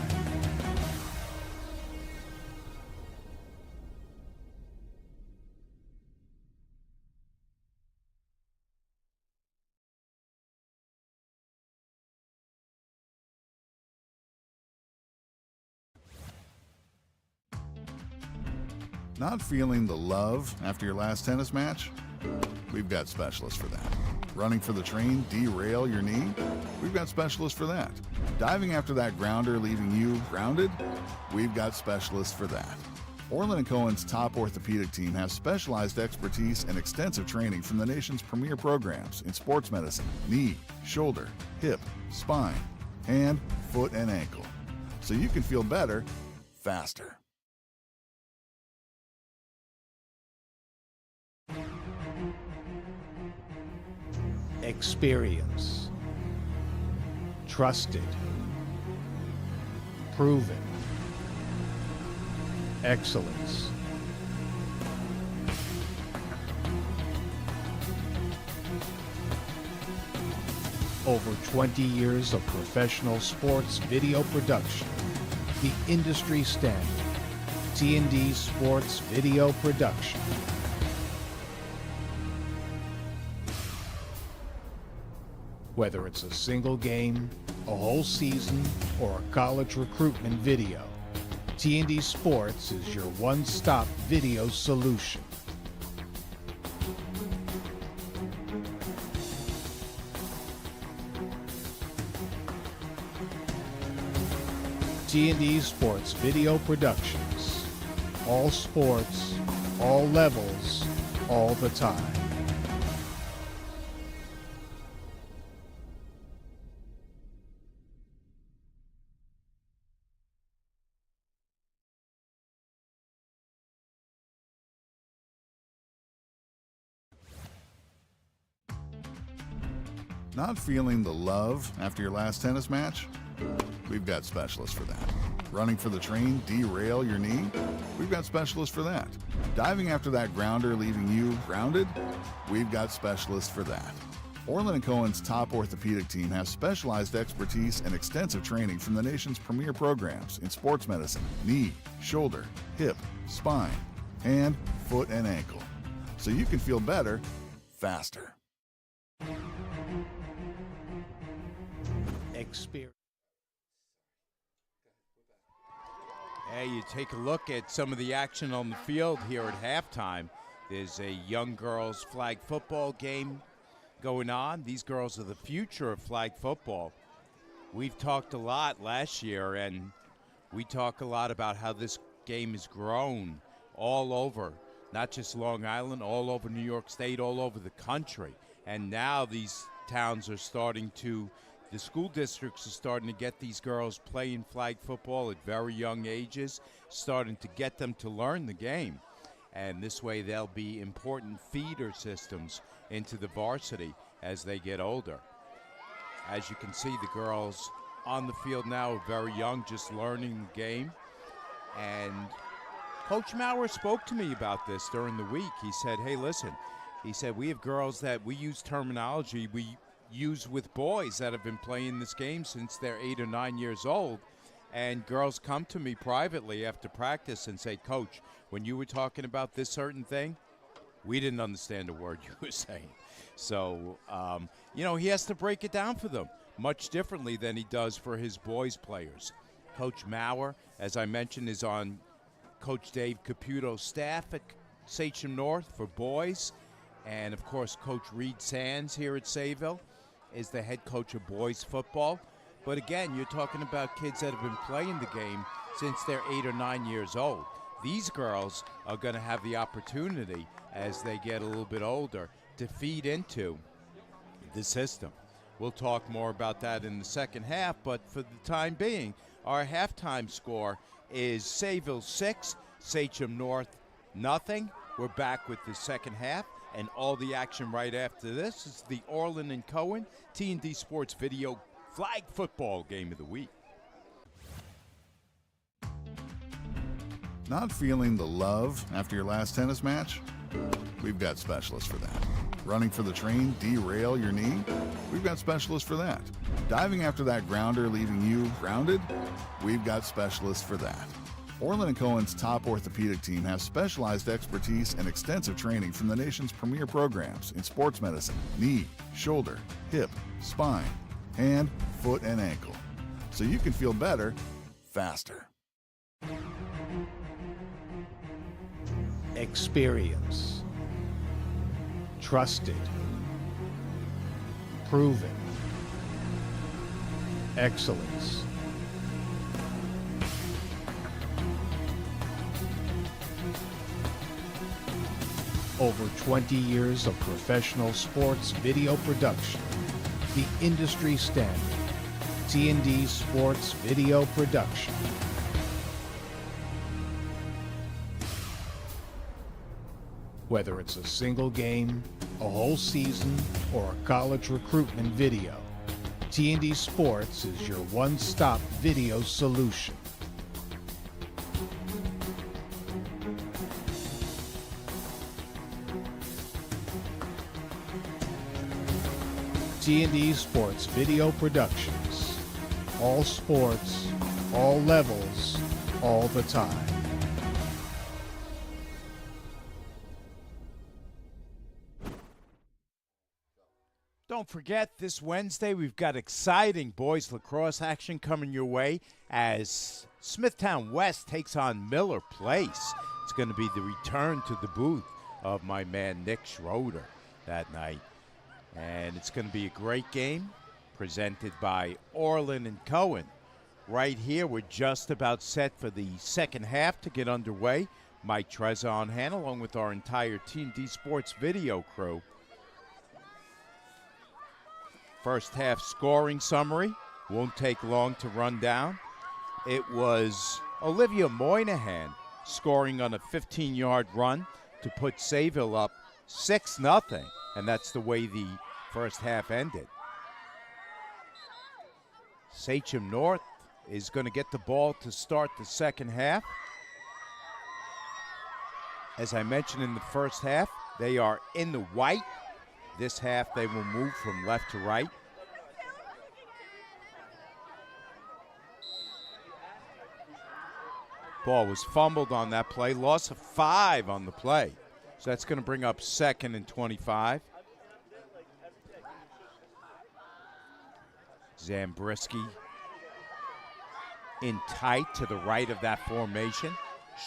Not feeling the love after your last tennis match? We've got specialists for that. Running for the train, derail your knee? We've got specialists for that. Diving after that grounder leaving you grounded? We've got specialists for that. Orlin Cohen's top orthopedic team has specialized expertise and extensive training from the nation's premier programs in sports medicine, knee, shoulder, hip, spine, hand, foot, and ankle. So you can feel better, faster. Experience. Trusted. Proven. Excellence. Over 20 years of professional sports video production. The industry standard. T&D Sports Video Production. Whether it's a single game, a whole season, or a college recruitment video, T&D Sports is your one-stop video solution. T&D Sports Video Productions. All sports, all levels, all the time. Not feeling the love after your last tennis match? We've got specialists for that. Running for the train, derail your knee? We've got specialists for that. Diving after that grounder leaving you grounded? We've got specialists for that. Orlin Cohen's top orthopedic team has specialized expertise and extensive training from the nation's premier programs in sports medicine, knee, shoulder, hip, spine, hand, foot, and ankle. So you can feel better, faster. Experience. Hey, you take a look at some of the action on the field here at halftime. There's a young girls flag football game going on. These girls are the future of flag football. We've talked a lot last year, and we talk a lot about how this game has grown all over, not just Long Island, all over New York State, all over the country. And now these towns are starting to, the school districts are starting to get these girls playing flag football at very young ages, starting to get them to learn the game. And this way they'll be important feeder systems into the varsity as they get older. As you can see, the girls on the field now are very young, just learning the game. And Coach Maurer spoke to me about this during the week. He said, hey, listen, he said, we have girls that we use terminology we use with boys that have been playing this game since they're 8 or 9 years old. And girls come to me privately after practice and say, Coach, when you were talking about this certain thing, we didn't understand a word you were saying. So, he has to break it down for them much differently than he does for his boys players. Coach Maurer, as I mentioned, is on Coach Dave Caputo's staff at Sayville North for boys. And, of course, Coach Reed Sands here at Sayville is the head coach of boys football. But, again, you're talking about kids that have been playing the game since they're 8 or 9 years old. These girls are going to have the opportunity as they get a little bit older to feed into the system. We'll talk more about that in the second half, but for the time being, our halftime score is Sayville 6, Sayville North nothing. We're back with the second half, and all the action right after this is the Orlin Cohen T&D Sports Video Flag Football Game of the Week. Not feeling the love after your last tennis match? We've got specialists for that. Running for the train, derail your knee? We've got specialists for that. Diving after that grounder leaving you grounded? We've got specialists for that. Orlin Cohen's top orthopedic team has specialized expertise and extensive training from the nation's premier programs in sports medicine, knee, shoulder, hip, spine, hand, foot, and ankle. So you can feel better, faster. Experience. Trusted. Proven. Excellence. Over 20 years of professional sports video production. The industry standard. T&D Sports Video Production. Whether it's a single game, a whole season, or a college recruitment video, T&D Sports is your one-stop video solution. T&D Sports Video Productions. All sports, all levels, all the time. Don't forget, this Wednesday we've got exciting boys lacrosse action coming your way as Smithtown West takes on Miller Place. It's going to be the return to the booth of my man Nick Schroeder that night. And it's going to be a great game presented by Orlin Cohen. Right here, we're just about set for the second half to get underway. Mike Trezza on hand, along with our entire T&D Sports video crew. First half scoring summary. Won't take long to run down. It was Olivia Moynihan scoring on a 15-yard run to put Sayville up 6-0. And that's the way the first half ended. Sachen North is going to get the ball to start the second half. As I mentioned in the first half, they are in the white. This half they will move from left to right. Ball was fumbled on that play. Loss of 5 on the play. So that's going to bring up 2nd and 25. Zambrisky in tight to the right of that formation.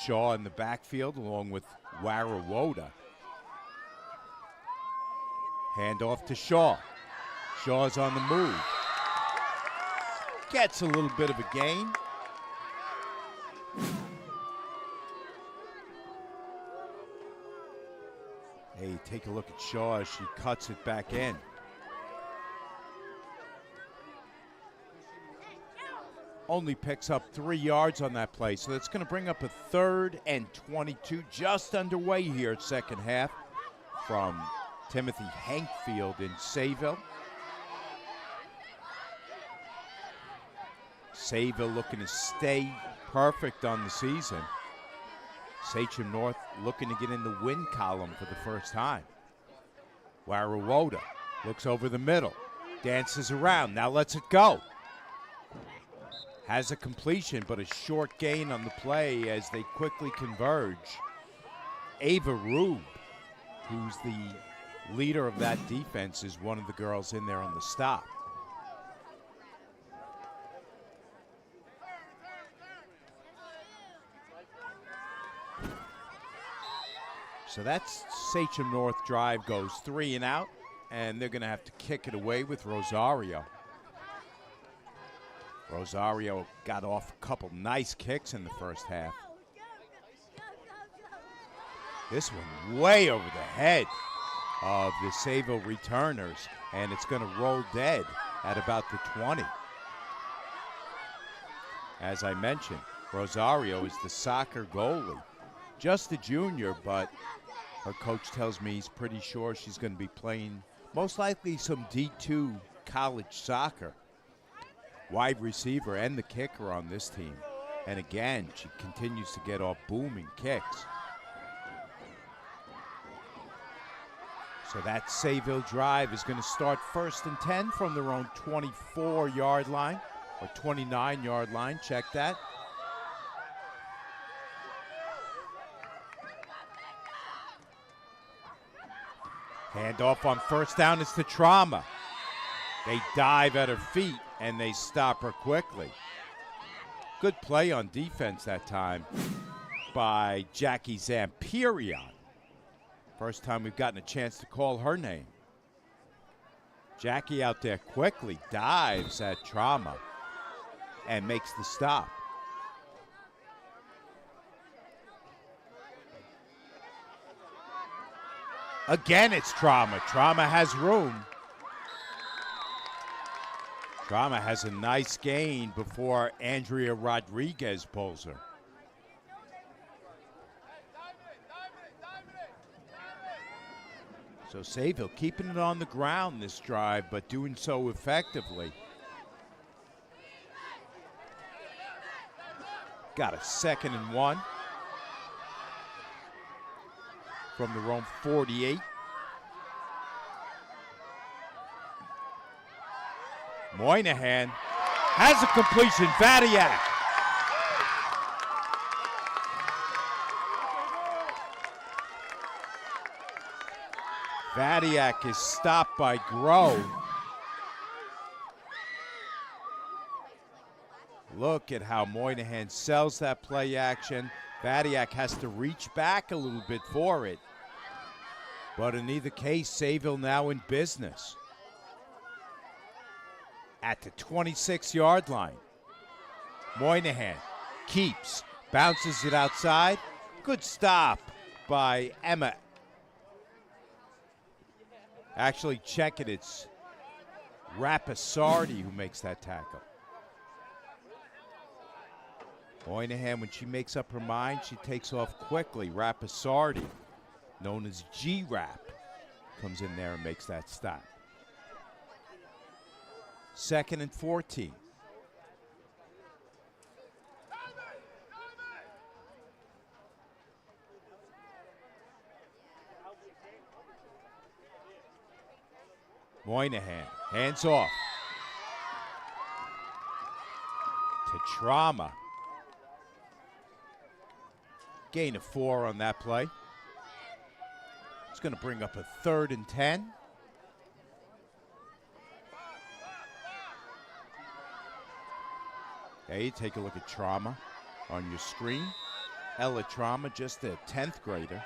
Shaw in the backfield along with Warawoda. Handoff to Shaw. Shaw's on the move. Gets a little bit of a gain. Hey, take a look at Shaw as she cuts it back in. Only picks up 3 yards on that play, so that's going to bring up a 3rd and 22, just underway here, second half, from Timothy Hankfield in Sayville. Sayville looking to stay perfect on the season. Sachen North looking to get in the win column for the first time. Warawoda looks over the middle, dances around, now lets it go. Has a completion, but a short gain on the play as they quickly converge. Ava Rube, who's the leader of that defense, is one of the girls in there on the stop. So that's Sachen North drive goes 3 and out, and they're going to have to kick it away with Rosario. Rosario got off a couple nice kicks in the first half. This one way over the head of the Sayville returners, and it's going to roll dead at about the 20. As I mentioned, Rosario is the soccer goalie. Just a junior, but her coach tells me he's pretty sure she's going to be playing most likely some D2 college soccer. Wide receiver and the kicker on this team. And again, she continues to get off booming kicks. So that Sayville drive is going to start 1st and 10 from their own 24-yard line, or 29-yard line. Check that. Handoff on first down is to Trauma. They dive at her feet, and they stop her quickly. Good play on defense that time. by Jackie Zampirion. First time we've gotten a chance to call her name. Jackie out there quickly dives at Trauma and makes the stop. Again, it's Trauma. Trauma has room. Trauma has a nice gain before Andrea Rodriguez pulls her. So Sayville keeping it on the ground this drive, but doing so effectively. Got a 2nd and 1 from the Rome 48. Moynihan has a completion. Vadiak. Vadiak is stopped by Groh. Look at how Moynihan sells that play action. Vadiak has to reach back a little bit for it. But in either case, Sayville now in business. At the 26-yard line. Moynihan keeps, bounces it outside. Good stop by Emma. Actually, check it. It's Rapisardi who makes that tackle. Moynihan, when she makes up her mind, she takes off quickly. Rapisardi, known as G-Rap, comes in there and makes that stop. 2nd and 14. Moynihan, hands off. To Trauma. Gain of 4 on that play. It's going to bring up a 3rd and 10. Hey, take a look at Trauma on your screen. Ella Trauma, just a 10th grader.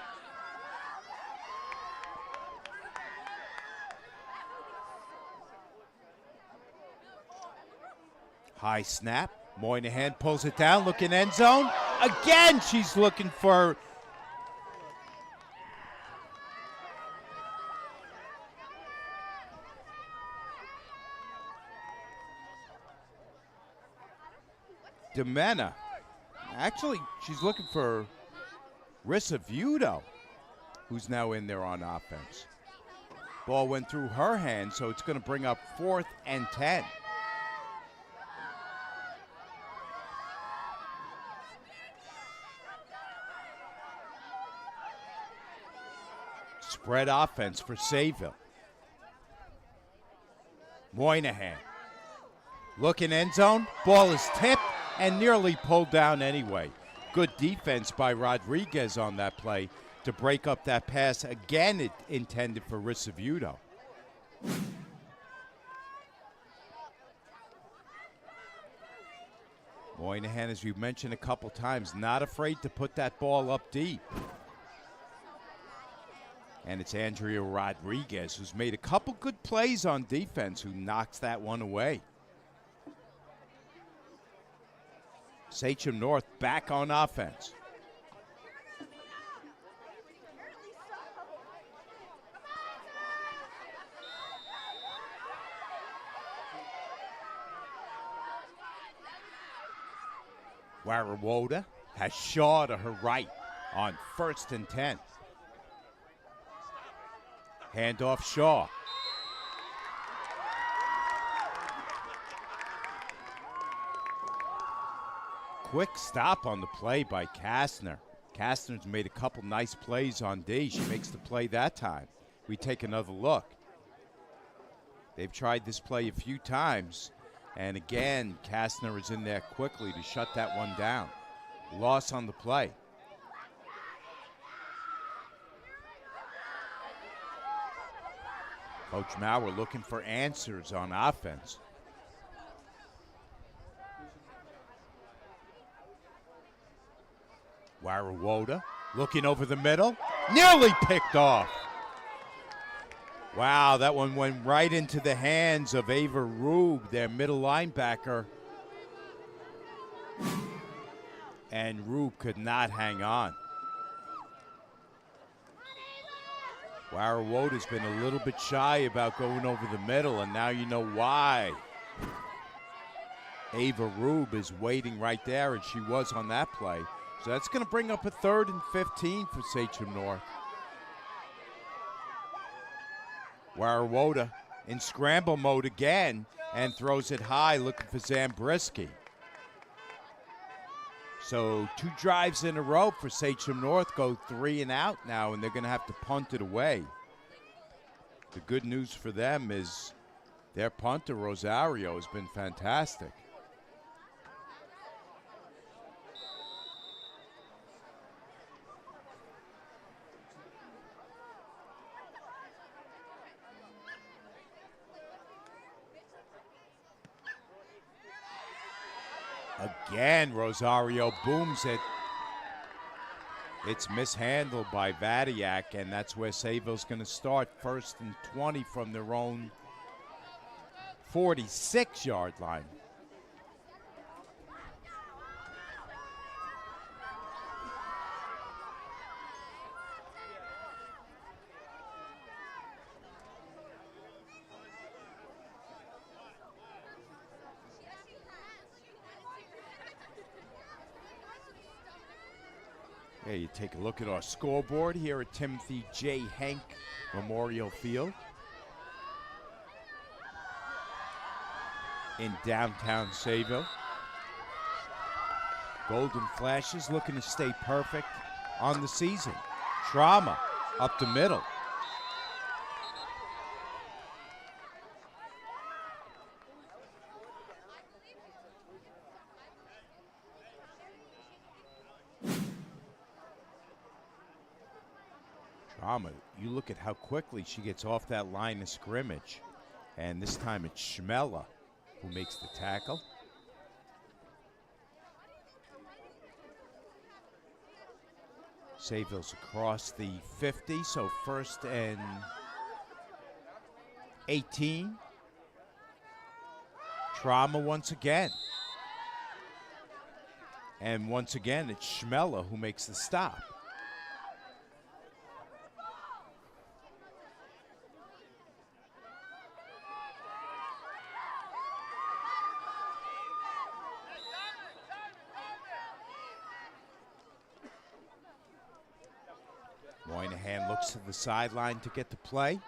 High snap. Moynihan pulls it down, looking end zone. Again, she's looking for Demena. Actually, she's looking for Risso-Viudo, who's now in there on offense. Ball went through her hands, so it's going to bring up 4th and 10. Spread offense for Sayville. Moynihan. Looking end zone. Ball is tipped and nearly pulled down anyway. Good defense by Rodriguez on that play to break up that pass. Again, it intended for Risso-Viudo. Moynihan, as you mentioned a couple times, not afraid to put that ball up deep. And it's Andrea Rodriguez, who's made a couple good plays on defense, who knocks that one away. Sayville North back on offense. Warawoda has Shaw to her right on 1st and 10. Handoff Shaw. Quick stop on the play by Kastner. Kastner's made a couple nice plays on D. She makes the play that time. We take another look. They've tried this play a few times, and again, Kastner is in there quickly to shut that one down. Loss on the play. Coach Maurer looking for answers on offense. Warawoda looking over the middle. Nearly picked off. Wow, that one went right into the hands of Ava Rube, their middle linebacker. And Rube could not hang on. Warawoda's been a little bit shy about going over the middle, and now you know why. Ava Rube is waiting right there, and she was on that play. So that's going to bring up a 3rd and 15 for Sachem North. Warawoda in scramble mode again and throws it high looking for Zabriskie. So 2 drives in a row for Sachem North go 3 and out now, and they're going to have to punt it away. The good news for them is their punter, Rosario, has been fantastic. Again, Rosario booms it. It's mishandled by Vadiak, and that's where Sayville's going to start. 1st and 20 from their own 46-yard line. Yeah, you take a look at our scoreboard here at Timothy J. Henk Memorial Field in downtown Sayville. Golden Flashes looking to stay perfect on the season. Trauma up the middle. You look at how quickly she gets off that line of scrimmage. And this time it's Schmella who makes the tackle. Sayville's across the 50, so 1st and 18. Trauma once again. And once again, it's Schmella who makes the stop. Moynihan looks to the sideline to get the play.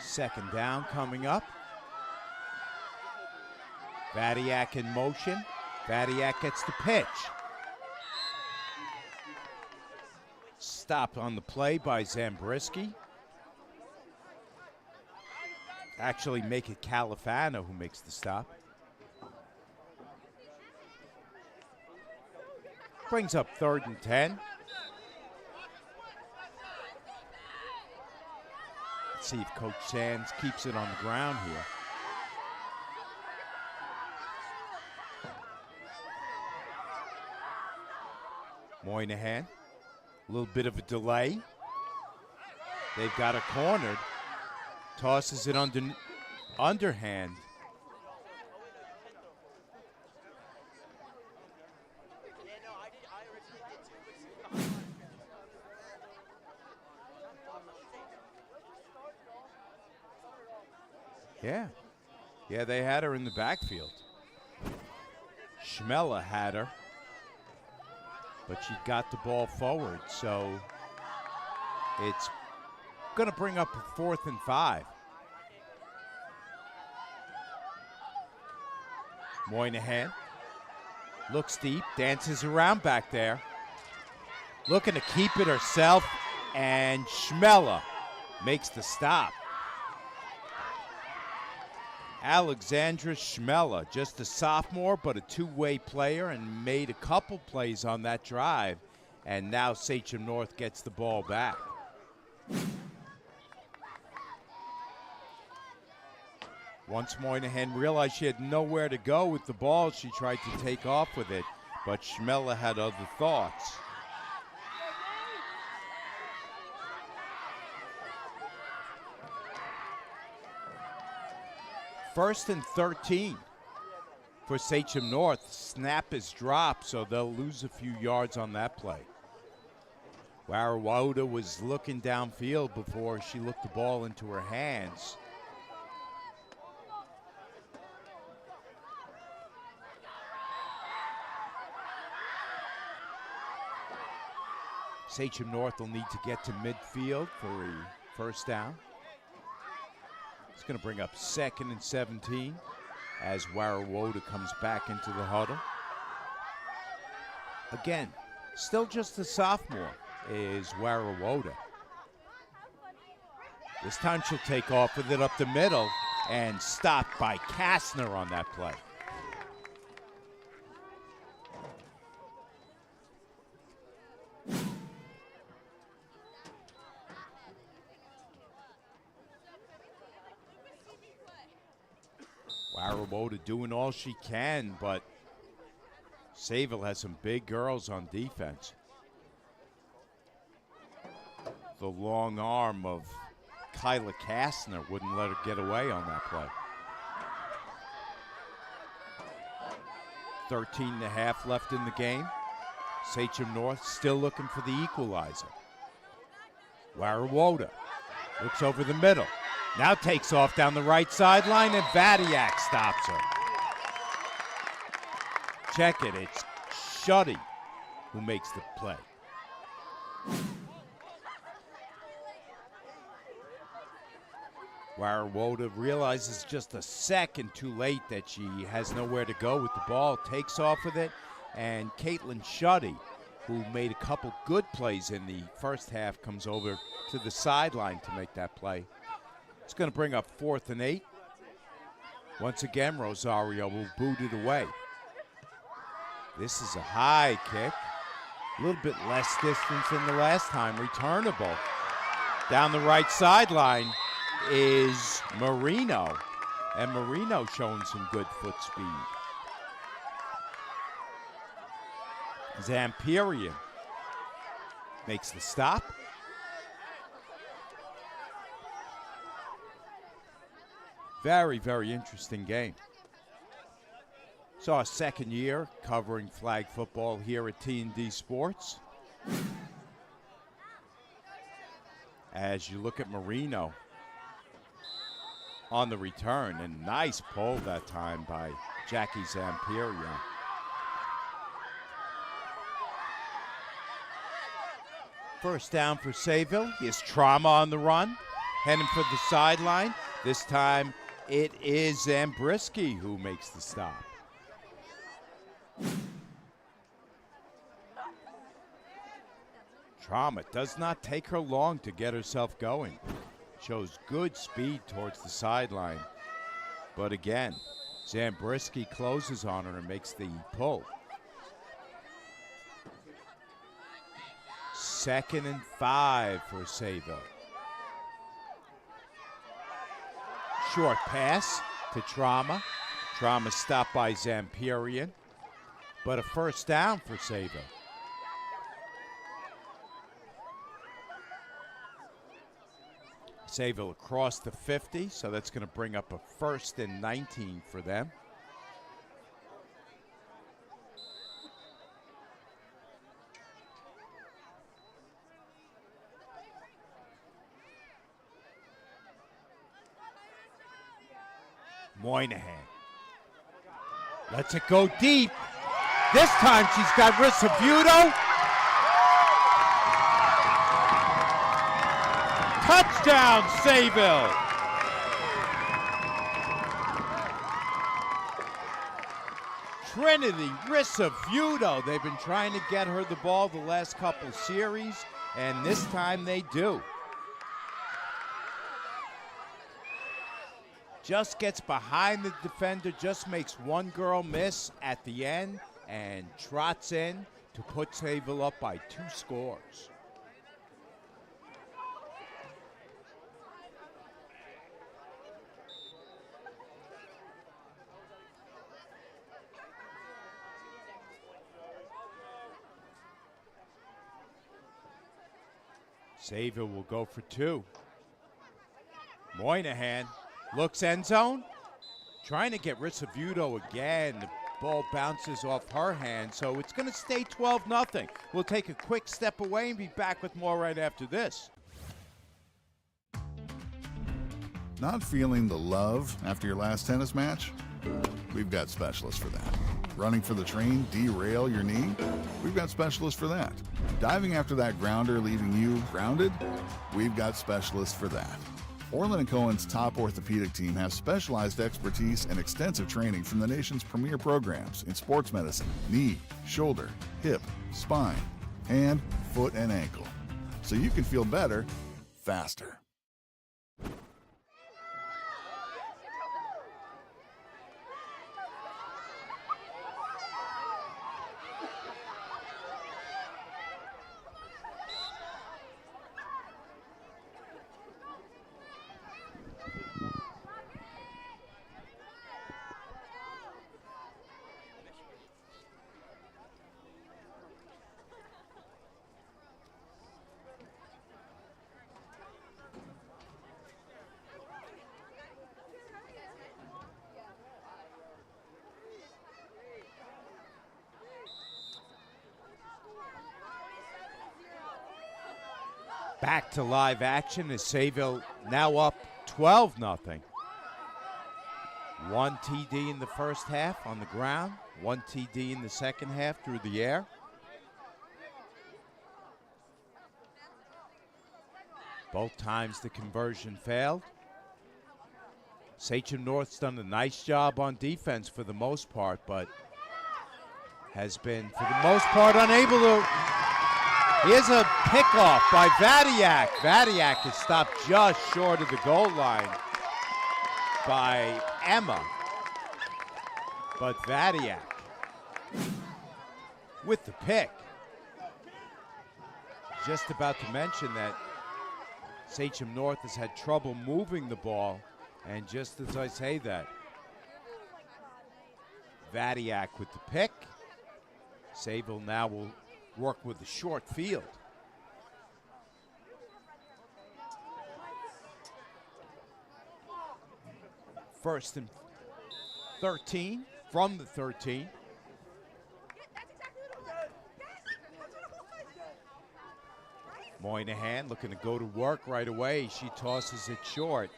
2nd down coming up. Vadiak in motion. Vadiak gets the pitch. Stopped on the play by Zabriskie. Actually make it Califano who makes the stop. Brings up 3rd and 10. Let's see if Coach Sands keeps it on the ground here. Moynihan, a little bit of a delay. They've got it cornered. Tosses it underhand. Yeah, they had her in the backfield. Schmella had her, but she got the ball forward, so it's going to bring up a 4th and 5. Moynihan looks deep, dances around back there, looking to keep it herself, and Schmella makes the stop. Alexandra Schmella, just a sophomore, but a two-way player, and made a couple plays on that drive. And now Sachem North gets the ball back. Once Moynihan realized she had nowhere to go with the ball, she tried to take off with it. but Schmella had other thoughts. First and 13 for Sachem North. Snap is dropped, so they'll lose a few yards on that play. Warawota was looking downfield before she looked the ball into her hands. Sachem North will need to get to midfield for a first down. It's going to bring up 2nd and 17 as Warawota comes back into the huddle. Again, still just a sophomore is Warawota. This time she'll take off with it up the middle and stopped by Kastner on that play. Warawota doing all she can, but Sayville has some big girls on defense. The long arm of Kyla Kastner wouldn't let her get away on that play. 13 and a half left in the game. Sachem North still looking for the equalizer. Warawota looks over the middle. Now takes off down the right sideline, and Vadiak stops her. Check it, it's Shuddy who makes the play. Warawota realizes just a second too late that she has nowhere to go with the ball, takes off with it, and Caitlin Shuddy, who made a couple good plays in the first half, comes over to the sideline to make that play. It's going to bring up 4th and 8. Once again, Rosario will boot it away. This is a high kick. A little bit less distance than the last time. Returnable. Down the right sideline is Marino. And Marino showing some good foot speed. Zampirian makes the stop. Very, very interesting game. Saw a second year covering flag football here at T&D Sports. As you look at Marino on the return, and nice pull that time by Jackie Zampirian. First down for Sayville. Here's Trauma on the run, heading for the sideline. This time it is Zambrisky who makes the stop. Trauma does not take her long to get herself going. Shows good speed towards the sideline. But again, Zambrisky closes on her and makes the pull. 2nd and 5 for Sayville. Short pass to Trauma. Trauma stopped by Zampirian. But a first down for Sayville. Sayville across the 50, so that's going to bring up a 1st and 19 for them. Moynihan lets it go deep. This time she's got Risso-Viudo. Touchdown, Sayville. Trinity Risso-Viudo. They've been trying to get her the ball the last couple series, and this time they do. Just gets behind the defender, just makes one girl miss at the end, and trots in to put Sayville up by 2 scores. Sayville will go for two. Moynihan looks end zone. Trying to get Risso-Viudo again. The ball bounces off her hand, so it's going to stay 12-0. We'll take a quick step away and be back with more right after this. Not feeling the love after your last tennis match? We've got specialists for that. Running for the train, derail your knee? We've got specialists for that. Diving after that grounder, leaving you grounded? We've got specialists for that. Orlin Cohen's top orthopedic team has specialized expertise and extensive training from the nation's premier programs in sports medicine, knee, shoulder, hip, spine, hand, foot, and ankle. So you can feel better, faster. Back to live action as Sayville now up 12-0. One TD in the first half on the ground, one TD in the second half through the air. Both times the conversion failed. Sachen North's done a nice job on defense for the most part, but has been, for the most part, unable to. Here's a pickoff by Vadiak. Vadiak is stopped just short of the goal line by Emma. But Vadiak with the pick. Just about to mention that Sachen North has had trouble moving the ball, and just as I say that, Vadiak with the pick. Sayville now will work with the short field. First and 13 from the 13. Moynihan looking to go to work right away. She tosses it short,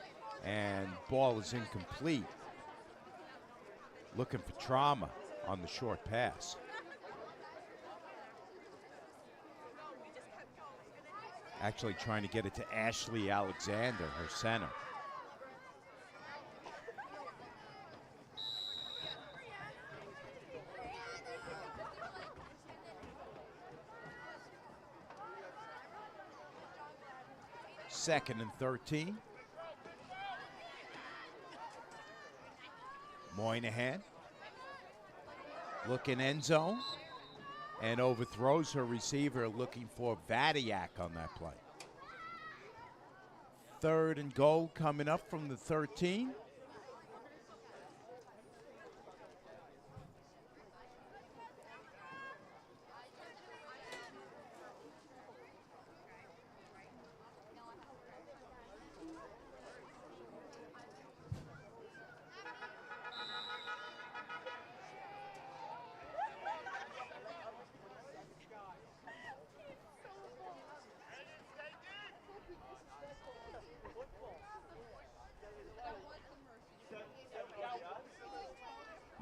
and ball is incomplete. Looking for trauma on the short pass. Actually trying to get it to Ashley Alexander, her center. Second and 13. Moynihan looking end zone and overthrows her receiver, looking for Vadiak on that play. Third and goal coming up from the 13.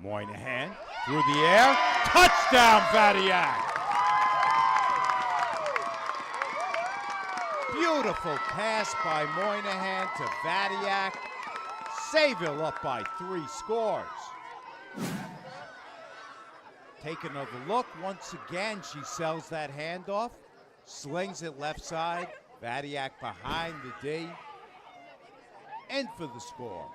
Moynihan through the air. Touchdown, Vadiak! Beautiful pass by Moynihan to Vadiak. Sayville up by 3 scores. Take another look. Once again, she sells that handoff. Slings it left side. Vadiak behind the D. And for the score.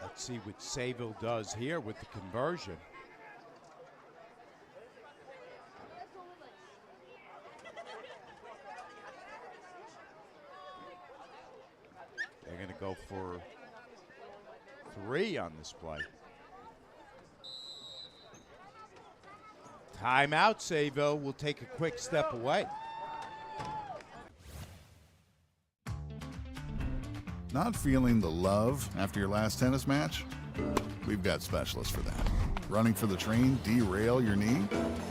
Let's see what Sayville does here with the conversion. They're going to go for 3 on this play. Timeout, Sayville will take a quick step away. Not feeling the love after your last tennis match? We've got specialists for that. Running for the train, derail your knee?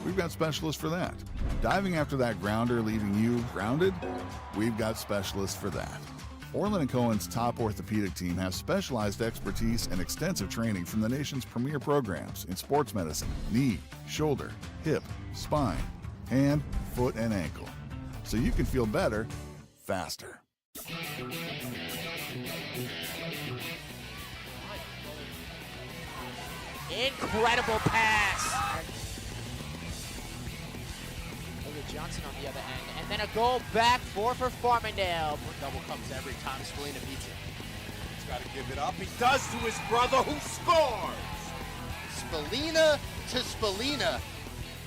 We've got specialists for that. Diving after that grounder, leaving you grounded? We've got specialists for that. Orlin Cohen's top orthopedic team has specialized expertise and extensive training from the nation's premier programs in sports medicine, knee, shoulder, hip, spine, hand, foot, and ankle. So you can feel better, faster. Incredible pass. Look at Johnson on the other end. And then a goal back for Farmingdale. Double comes every time Spallina beats it. He's got to give it up. He does to his brother, who scores. Spallina to Spallina.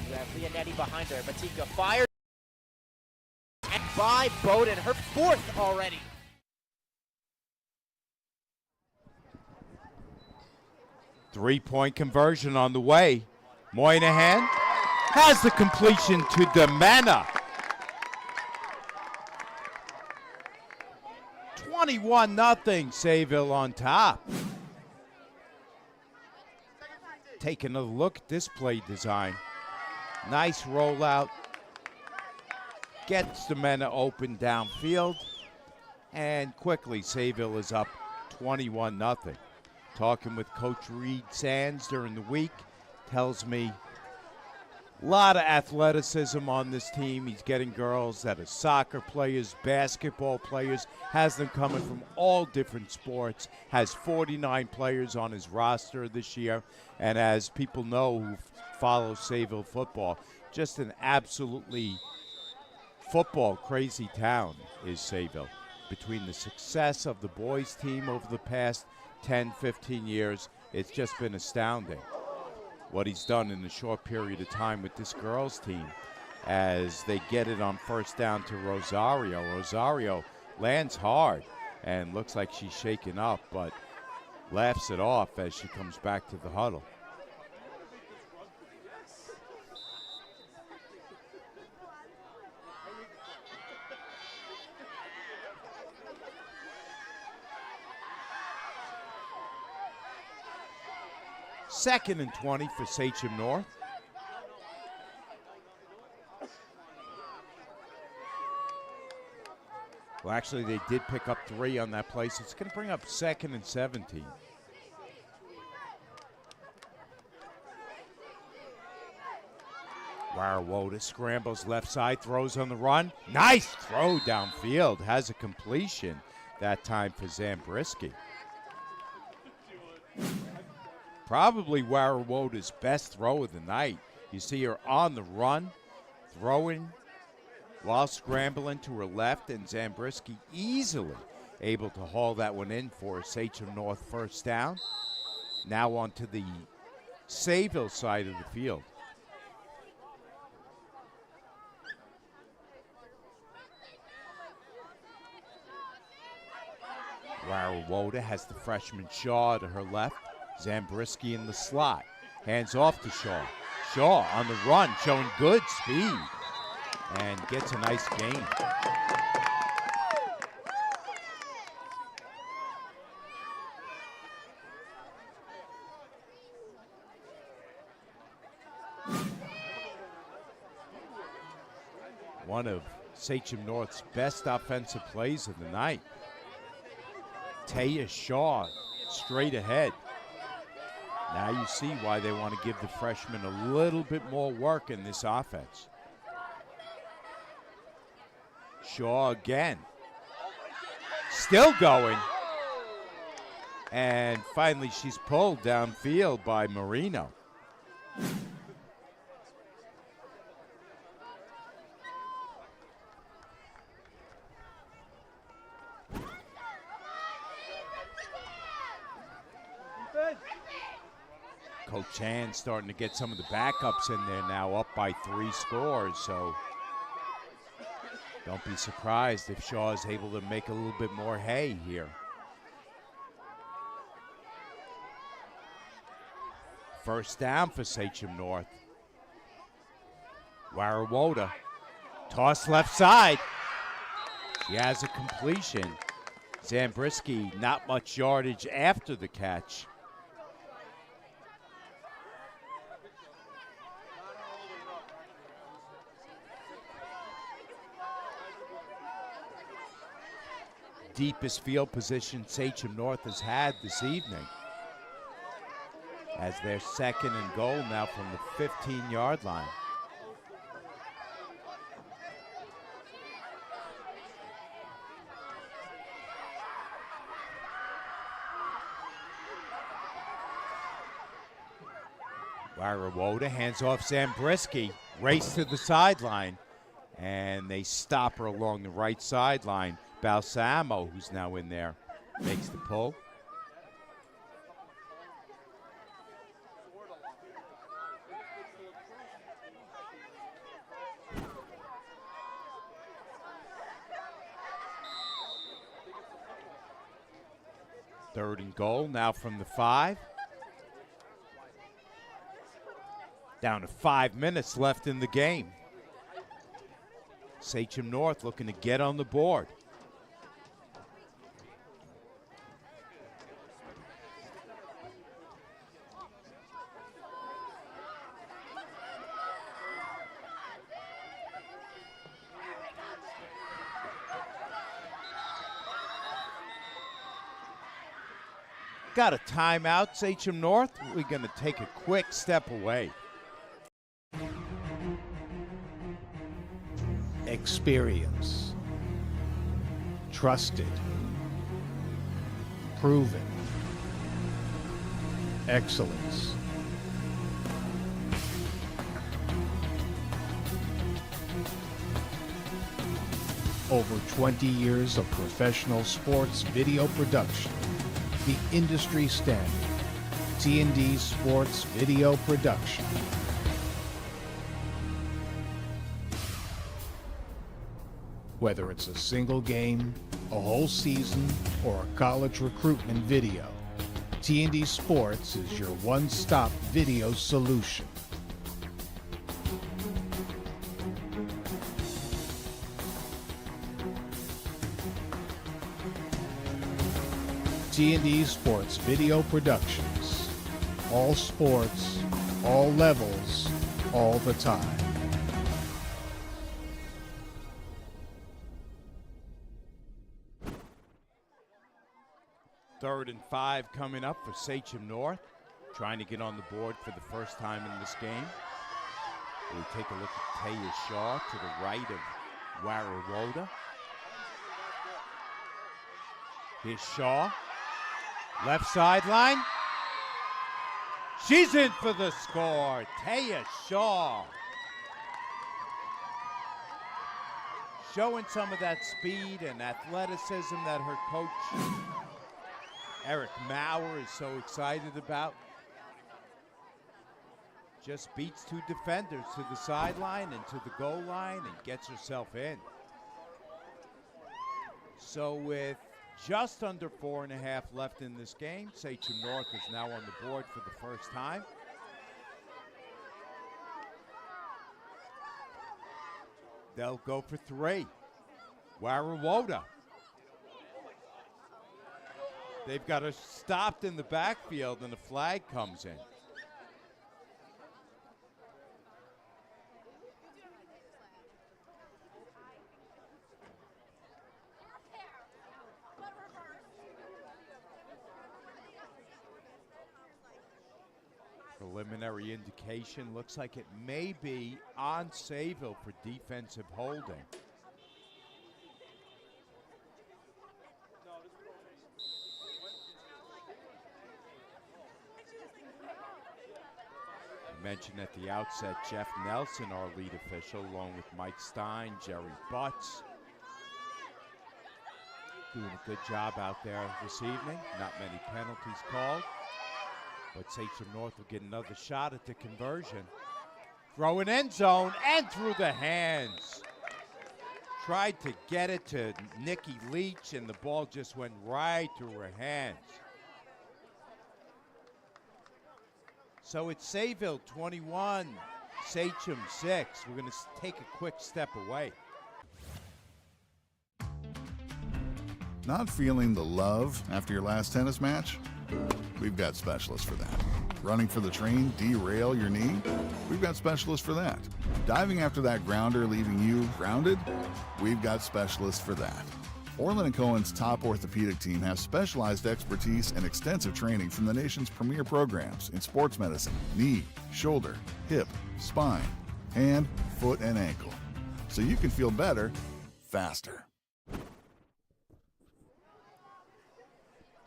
You have Leonetti behind her. Batika fires. And by Bowden, her 4th already. Three-point conversion on the way. Moynihan has the completion to Demena. 21-0, Sayville on top. Take another look at this play design. Nice rollout. Gets Demena open downfield. And quickly, Sayville is up 21-0. Talking with Coach Reed Sands during the week, tells me a lot of athleticism on this team. He's getting girls that are soccer players, basketball players, has them coming from all different sports, has 49 players on his roster this year, and as people know who follow Sayville football, just an absolutely football crazy town is Sayville. Between the success of the boys team over the past 10, 15 years, it's just been astounding what he's done in a short period of time with this girls team as they get it on first down to Rosario. Rosario lands hard and looks like she's shaken up, but laughs it off as she comes back to the huddle. Second and 20 for Sachen North. Well, actually, they did pick up 3 on that play, so it's going to bring up 2nd and 17. Warawoda scrambles left side, throws on the run. Nice throw downfield, has a completion that time for Zambrisky. Probably Warawoda's best throw of the night. You see her on the run, throwing while scrambling to her left, and Zambrisky easily able to haul that one in for Sachen North first down. Now onto the Sayville side of the field. Warawoda has the freshman Shaw to her left. Zambrisky in the slot. Hands off to Shaw. Shaw on the run, showing good speed. And gets a nice gain. One of Sachen North's best offensive plays of the night. Taya Shaw straight ahead. Now you see why they want to give the freshman a little bit more work in this offense. Shaw again. Still going. And finally she's pulled downfield by Marino. Coach Chan starting to get some of the backups in there now, up by 3 scores, so don't be surprised if Shaw is able to make a little bit more hay here. First down for Sachen North. Warawoda. Toss left side. She has a completion. Zambrisky, not much yardage after the catch. Deepest field position Sachen North has had this evening, as their second and goal now from the 15-yard line. Warawoda hands off Zambrisky, race to the sideline, and they stop her along the right sideline. Balsamo, who's now in there, makes the pull. Third and goal now from the 5. Down to 5 minutes left in the game. Sachen North looking to get on the board. Got a timeout, Sachen North. We're going to take a quick step away. Experience. Trusted. Proven. Excellence. Over 20 years of professional sports video production. The industry standard. T&D Sports Video Production. Whether it's a single game, a whole season, or a college recruitment video, T&D Sports is your one-stop video solution. T&D Sports Video Productions. All sports, all levels, all the time. Third and 5 coming up for Sachen North, trying to get on the board for the first time in this game. We take a look at Taya Shaw to the right of Warawoda. Here's Shaw, left sideline. She's in for the score. Taya Shaw showing some of that speed and athleticism that her coach Eric Maurer is so excited about. Just beats 2 defenders to the sideline and to the goal line and gets herself in. So with just under 4.5 left in this game, Sachen North is now on the board for the first time. They'll go for 3. Warawoda. They've got her stopped in the backfield and a flag comes in. Preliminary indication looks like it may be on Sayville for defensive holding. Mentioned at the outset, Jeff Nelson, our lead official, along with Mike Stein, Jerry Butts, doing a good job out there this evening. Not many penalties called, but Sachen North will get another shot at the conversion. Throw an end zone and through the hands. Tried to get it to Nikki Leach, and the ball just went right through her hands. So it's Sayville 21, Sachen 6. We're going to take a quick step away. Not feeling the love after your last tennis match? We've got specialists for that. Running for the train, derail your knee? We've got specialists for that. Diving after that grounder, leaving you grounded? We've got specialists for that. Orlin Cohen's top orthopedic team has specialized expertise and extensive training from the nation's premier programs in sports medicine, knee, shoulder, hip, spine, hand, foot, and ankle. So you can feel better, faster.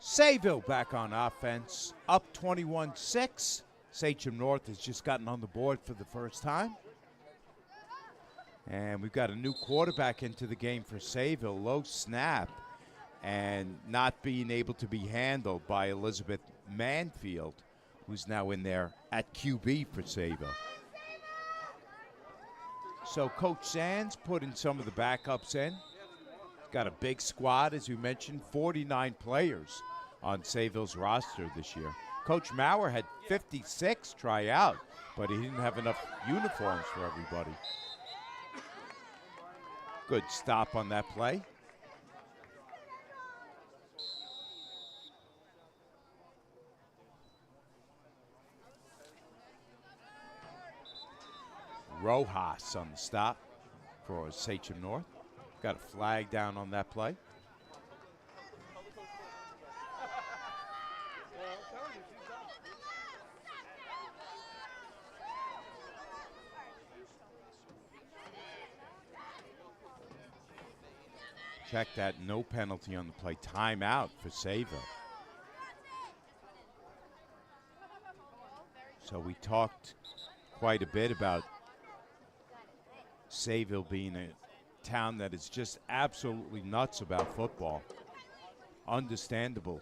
Sayville back on offense, up 21-6. Smithtown North has just gotten on the board for the first time. And we've got a new quarterback into the game for Sayville. Low snap and not being able to be handled by Elizabeth Manfield, who's now in there at QB for Sayville. So Coach Sands putting some of the backups in. Got a big squad, as you mentioned, 49 players on Sayville's roster this year. Coach Maurer had 56 try out, but he didn't have enough uniforms for everybody. Good stop on that play. Rojas on the stop for Sachen North. Got a flag down on that play. Check that, no penalty on the play. Timeout for Sayville. So we talked quite a bit about Sayville being a town that is just absolutely nuts about football. Understandable,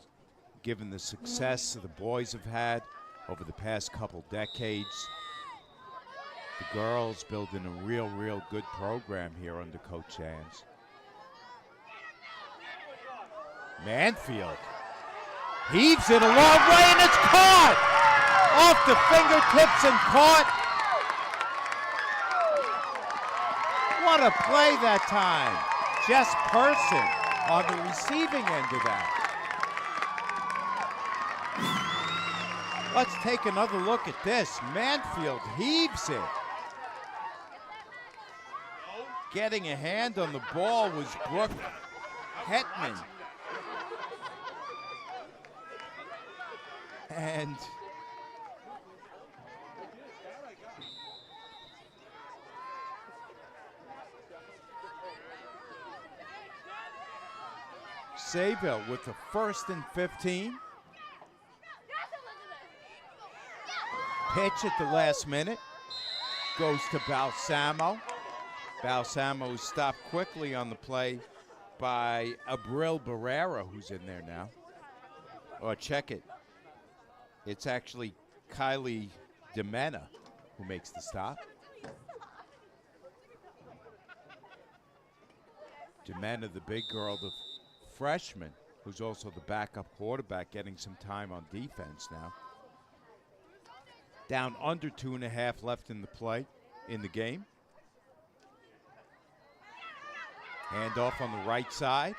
given the success the boys have had over the past couple decades. The girls building a real good program here under Coach Sands. Manfield heaves it a long way, and it's caught! Off the fingertips and caught. What a play that time. Jess Person on the receiving end of that. Let's take another look at this. Manfield heaves it. Getting a hand on the ball was Brooke Hetman. And Sayville with the 1st and 15. Pitch at the last minute. Goes to Balsamo. Balsamo is stopped quickly on the play by Abril Barrera, who's in there now. Oh, check it. It's actually Kylie DeMena who makes the stop. DeMena, the big girl, the freshman, who's also the backup quarterback, getting some time on defense now. Down under 2.5 left in the game. Handoff on the right side.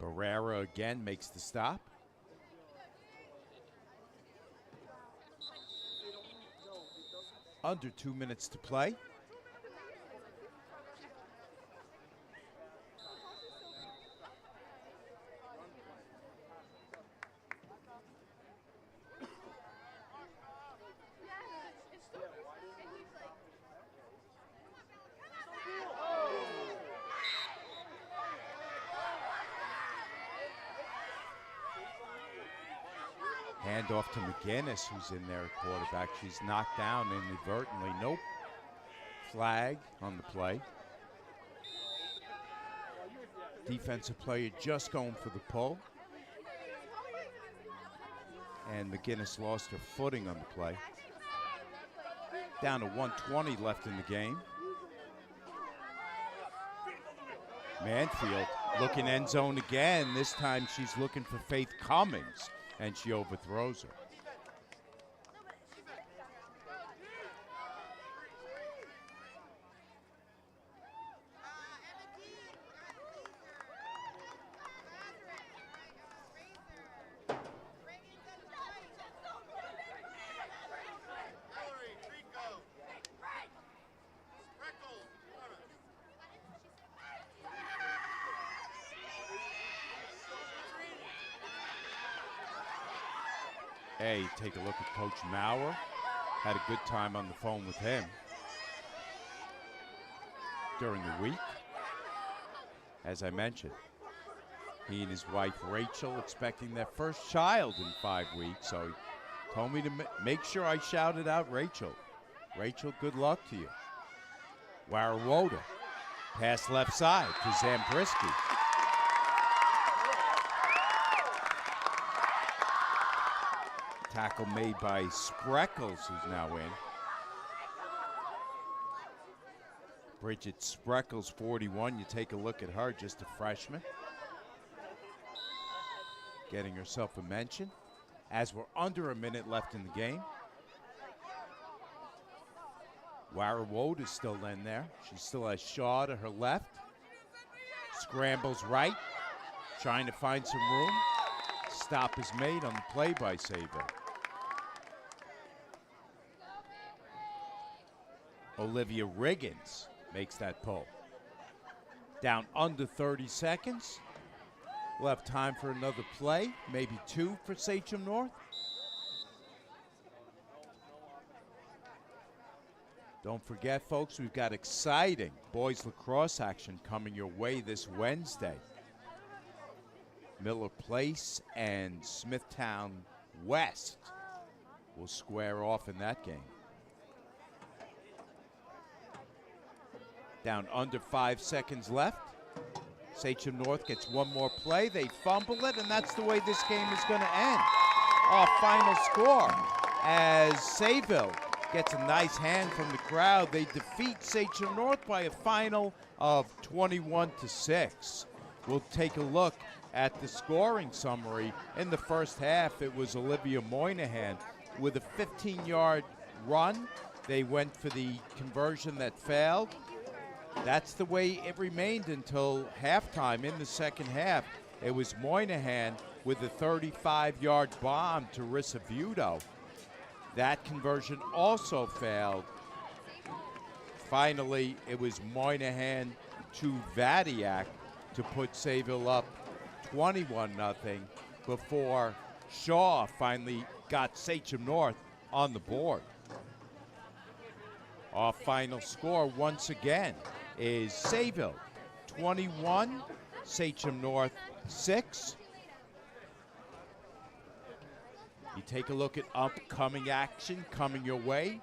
Barrera again makes the stop. Under 2 minutes to play. Handoff to McGinnis, who's in there at quarterback. She's knocked down inadvertently. Nope. Flag on the play. Defensive player just going for the pull. And McGinnis lost her footing on the play. Down to 1:20 left in the game. Manfield looking end zone again. This time she's looking for Faith Cummings, and she overthrows her. Hey, take a look at Coach Maurer. Had a good time on the phone with him during the week. As I mentioned, he and his wife Rachel expecting their first child in 5 weeks. So he told me to make sure I shouted out Rachel. Rachel, good luck to you. Warawoda, pass left side to Zambriski. Tackle made by Spreckles, who's now in. Bridget Spreckles, 41. You take a look at her, just a freshman. Getting herself a mention. As we're under a minute left in the game. Warawoda is still in there. She still has Shaw to her left. Scrambles right. Trying to find some room. Stop is made on the play by Sayville. Olivia Riggins makes that pull. Down under 30 seconds. We'll have time for another play, maybe 2 for Sachem North. Don't forget, folks, we've got exciting boys lacrosse action coming your way this Wednesday. Miller Place and Smithtown West will square off in that game. Down under 5 seconds left. Sachem North gets one more play. They fumble it, and that's the way this game is going to end. Our final score as Sayville gets a nice hand from the crowd. They defeat Sachem North by a final of 21-6. We'll take a look at the scoring summary. In the first half, it was Olivia Moynihan with a 15-yard run. They went for the conversion that failed. That's the way it remained until halftime. In the second half, it was Moynihan with a 35-yard bomb to Risso-Viudo. That conversion also failed. Finally, it was Moynihan to Vadiak to put Sayville up 21-0 before Shaw finally got Sachem North on the board. Our final score once again is Sayville 21, Sachem North 6. You take a look at upcoming action coming your way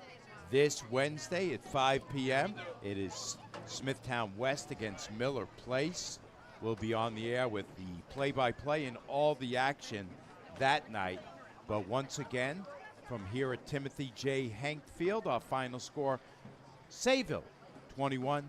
this Wednesday at 5 p.m. It is Smithtown West against Miller Place. We'll be on the air with the play-by-play and all the action that night. But once again, from here at Timothy J. Hank Field, our final score, Sayville 21,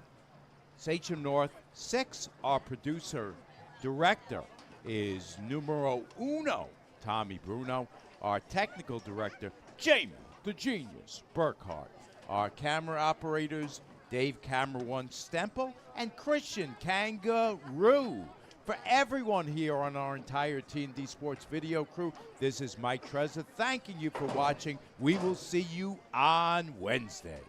Sachem North 6. Our producer, director is numero uno, Tommy Bruno. Our technical director, Jamie the Genius Burkhart. Our camera operators, Dave Camera One Stempel and Christian Kangaroo. For everyone here on our entire T&D Sports video crew, this is Mike Trezor thanking you for watching. We will see you on Wednesday.